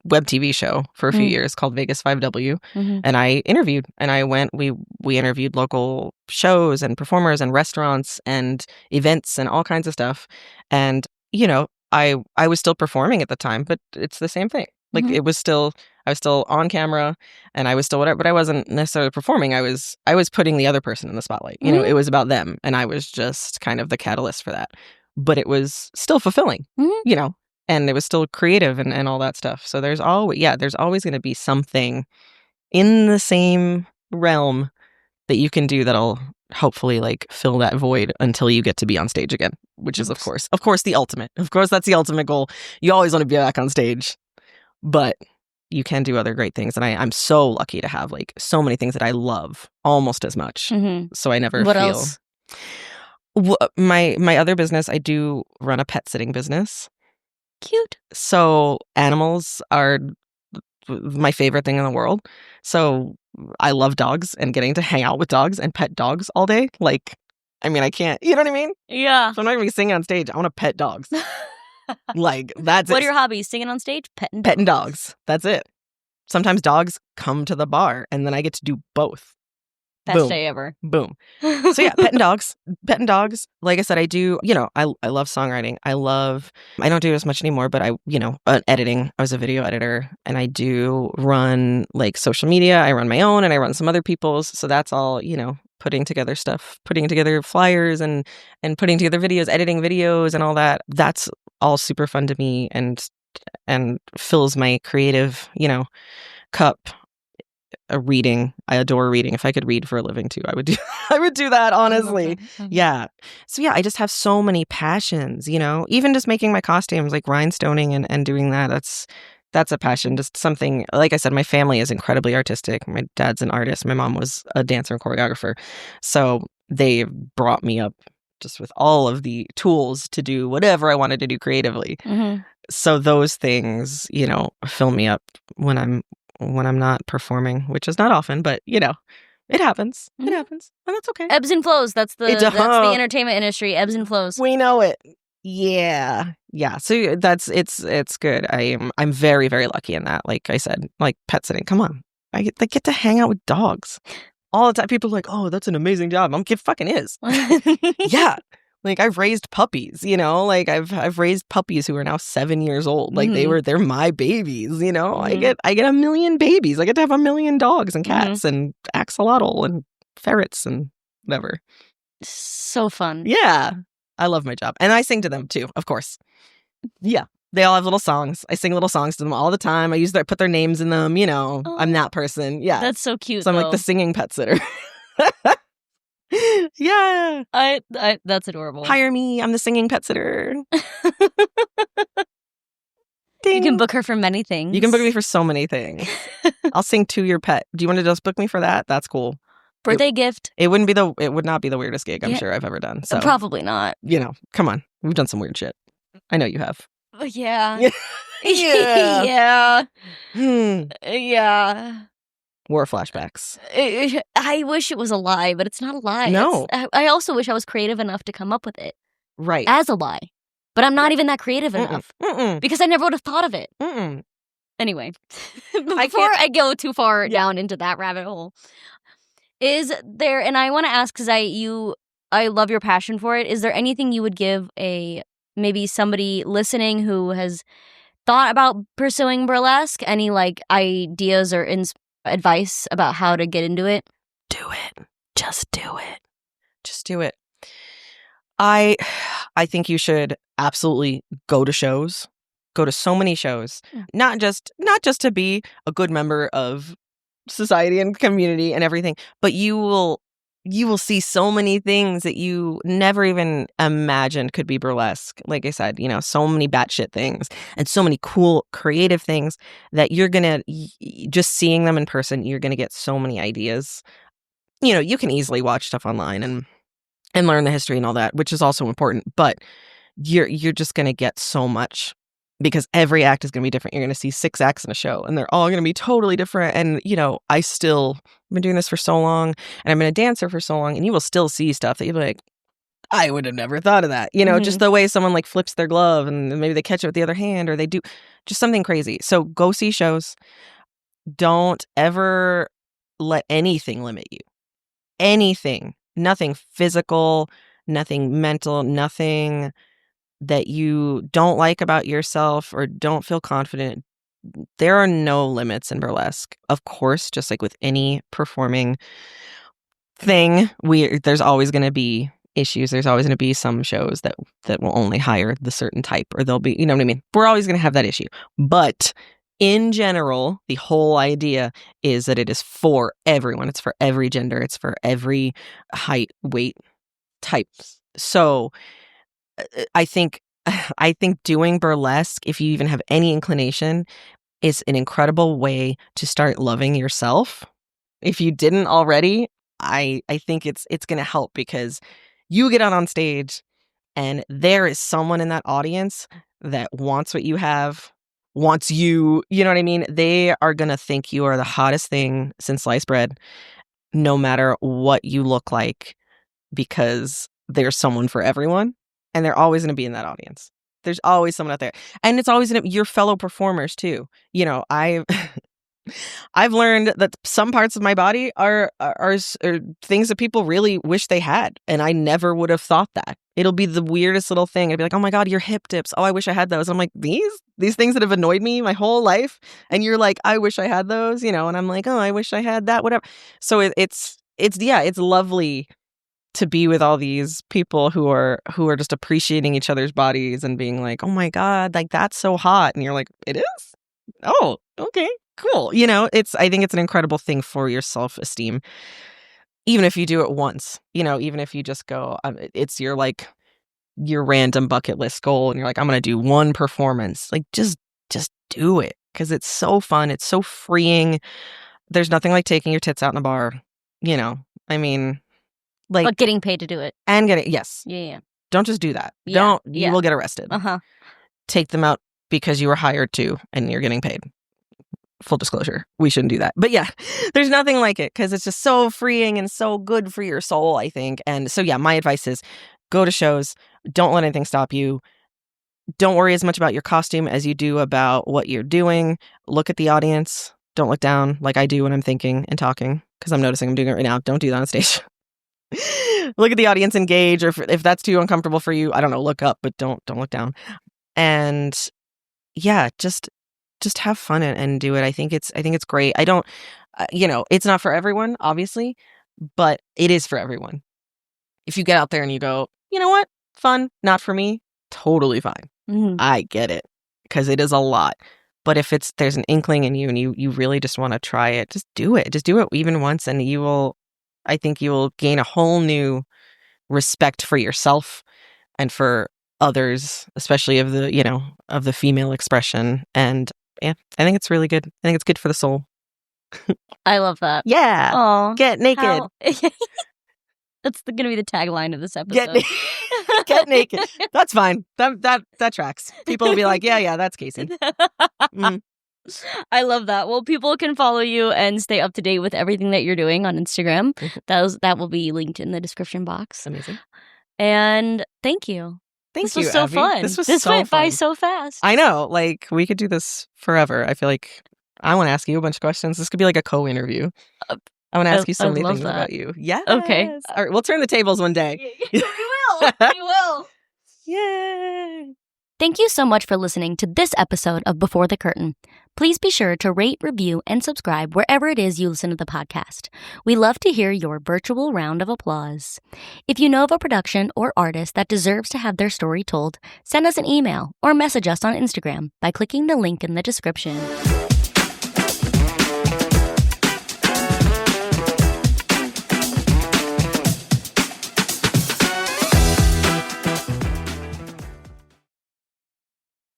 web TV show for a few years called Vegas 5W, and I interviewed, and we interviewed local shows and performers and restaurants and events and all kinds of stuff. And you know, I was still performing at the time, but it's the same thing. Like I was still on camera and I was still whatever, but I wasn't necessarily performing. I was putting the other person in the spotlight. You know, it was about them, and I was just kind of the catalyst for that. but it was still fulfilling, you know, and it was still creative and all that stuff. So there's always going to be something in the same realm that you can do that'll hopefully like fill that void until you get to be on stage again, which is of course the ultimate. Of course, that's the ultimate goal. You always want to be back on stage, but you can do other great things. And I'm so lucky to have like so many things that I love almost as much. So I never What feel. else? My other business, I do run a pet sitting business. Cute. So animals are my favorite thing in the world. So I love dogs and getting to hang out with dogs and pet dogs all day. Like, I mean, I can't, you know what I mean? Yeah. So I'm not going to be singing on stage. I want to pet dogs. Like, that's What it. are your hobbies? Singing on stage? Petting dogs. That's it. Sometimes dogs come to the bar and then I get to do both. Best Boom. day ever. Boom. So yeah, petting dogs. Like I said, I do, you know, I love songwriting. I don't do it as much anymore, but editing. I was a video editor and I do run like social media. I run my own and I run some other people's. So that's all, you know, putting together stuff, putting together flyers and putting together videos, editing videos and all that. That's all super fun to me and fills my creative, you know, cup. Reading. I adore reading. If I could read for a living too, I would do that, honestly. Yeah. So yeah, I just have so many passions, you know, even just making my costumes, like rhinestoning and doing that. That's a passion. Just something, like I said, my family is incredibly artistic. My dad's an artist. My mom was a dancer and choreographer. So they brought me up just with all of the tools to do whatever I wanted to do creatively. So those things, you know, fill me up when I'm not performing, which is not often, but you know, it happens. It happens, and that's okay. Ebbs and flows. That's the entertainment industry. Ebbs and flows. We know it. Yeah. So it's good. I'm very, very lucky in that. Like I said, like pet sitting. Come on, I get to hang out with dogs all the time. People are like, oh, that's an amazing job. It fucking is. Yeah. Like I've raised puppies, you know, like I've raised puppies who are now 7 years old. Like they're my babies, you know. I get a million babies. I get to have a million dogs and cats and axolotl and ferrets and whatever. So fun. Yeah. I love my job. And I sing to them too, of course. Yeah. They all have little songs. I sing little songs to them all the time. I put their names in them, you know. Oh, I'm that person. Yeah. That's so cute. So I'm like the singing pet sitter. Yeah. I that's adorable. Hire me. I'm the singing pet sitter. You can book her for many things. You can book me for so many things. I'll sing to your pet. Do you want to just book me for that? That's cool. Birthday gift. It would not be the weirdest gig I'm sure I've ever done. So probably not. You know, come on. We've done some weird shit. I know you have. Yeah. Yeah. Yeah. War flashbacks. I wish it was a lie, but it's not a lie. No. I also wish I was creative enough to come up with it. Right. As a lie. But I'm not even that creative enough. Because I never would have thought of it. Anyway. Before I go too far down into that rabbit hole. Is there, and I want to ask because I love your passion for it. Is there anything you would give maybe somebody listening who has thought about pursuing burlesque? Any like ideas or advice about how to get into it? Do it. Just do it. Just do it. I think you should absolutely go to shows. Go to so many shows. Not just to be a good member of society and community and everything, but you will see so many things that you never even imagined could be burlesque. Like I said, you know, so many batshit things and so many cool creative things that you're gonna just seeing them in person, you're gonna get so many ideas. You know, you can easily watch stuff online and learn the history and all that, which is also important, but you're just gonna get so much. Because every act is going to be different. You're going to see 6 acts in a show and they're all going to be totally different. And, you know, I've been doing this for so long and I've been a dancer for so long and you will still see stuff that you'll be like, I would have never thought of that. You know, just the way someone like flips their glove and maybe they catch it with the other hand or they do just something crazy. So go see shows. Don't ever let anything limit you. Anything. Nothing physical, nothing mental, nothing that you don't like about yourself or don't feel confident. There are no limits in burlesque. Of course, just like with any performing thing, there's always going to be issues. There's always going to be some shows that will only hire the certain type, or they'll be, you know what I mean? We're always going to have that issue. But in general, the whole idea is that it is for everyone. It's for every gender. It's for every height, weight, type. So I think doing burlesque, if you even have any inclination, is an incredible way to start loving yourself. If you didn't already, I think it's going to help, because you get out on stage and there is someone in that audience that wants what you have, wants you, you know what I mean? They are going to think you are the hottest thing since sliced bread, no matter what you look like, because there's someone for everyone, and they're always going to be in that audience. There's always someone out there. And it's always your fellow performers too. You know, I've learned that some parts of my body are things that people really wish they had. And I never would have thought that. It'll be the weirdest little thing. I'd be like, oh my God, your hip dips. Oh, I wish I had those. I'm like, these things that have annoyed me my whole life. And you're like, I wish I had those, you know, and I'm like, oh, I wish I had that, whatever. So it's lovely to be with all these people who are just appreciating each other's bodies and being like, oh my God, like that's so hot. And you're like, it is? Oh, okay, cool. You know, I think it's an incredible thing for your self-esteem. Even if you do it once, you know, even if you just go, it's your random bucket list goal. And you're like, I'm going to do one performance. Like, just do it. Because it's so fun. It's so freeing. There's nothing like taking your tits out in a bar. You know, I mean, like, but getting paid to do it. And yes. Yeah. Don't just do that. Yeah. You will get arrested. Take them out because you were hired to and you're getting paid. Full disclosure, we shouldn't do that. But yeah, there's nothing like it, because it's just so freeing and so good for your soul, I think. And so yeah, my advice is go to shows. Don't let anything stop you. Don't worry as much about your costume as you do about what you're doing. Look at the audience. Don't look down like I do when I'm thinking and talking, because I'm noticing I'm doing it right now. Don't do that on stage. Look at the audience, engage, or if that's too uncomfortable for you, I don't know, look up, but don't look down. And yeah, just have fun and do it. I think it's great. I don't, you know, it's not for everyone, obviously, but it is for everyone. If you get out there and you go, you know what, fun, not for me, totally fine. Mm-hmm. I get it, because it is a lot. But if there's an inkling in you and you really just want to try it, just do it. Just do it even once, and I think you will gain a whole new respect for yourself and for others, especially of the female expression. And yeah, I think it's really good. I think it's good for the soul. I love that. Yeah. Aww. Get naked. That's going to be the tagline of this episode. Get naked. That's fine. That tracks. People will be like, yeah, that's Kaci. Mm. I love that. Well, people can follow you and stay up to date with everything that you're doing on Instagram. That will be linked in the description box. Amazing. And thank you. This was so Abby. Fun. This went by so fast. I know. Like, we could do this forever. I feel like I want to ask you a bunch of questions. This could be like a co-interview. I want to ask you so many things about you. Yes. Okay. All right. We'll turn the tables one day. You will. You will. Yay. Thank you so much for listening to this episode of Before the Curtain. Please be sure to rate, review, and subscribe wherever it is you listen to the podcast. We love to hear your virtual round of applause. If you know of a production or artist that deserves to have their story told, send us an email or message us on Instagram by clicking the link in the description.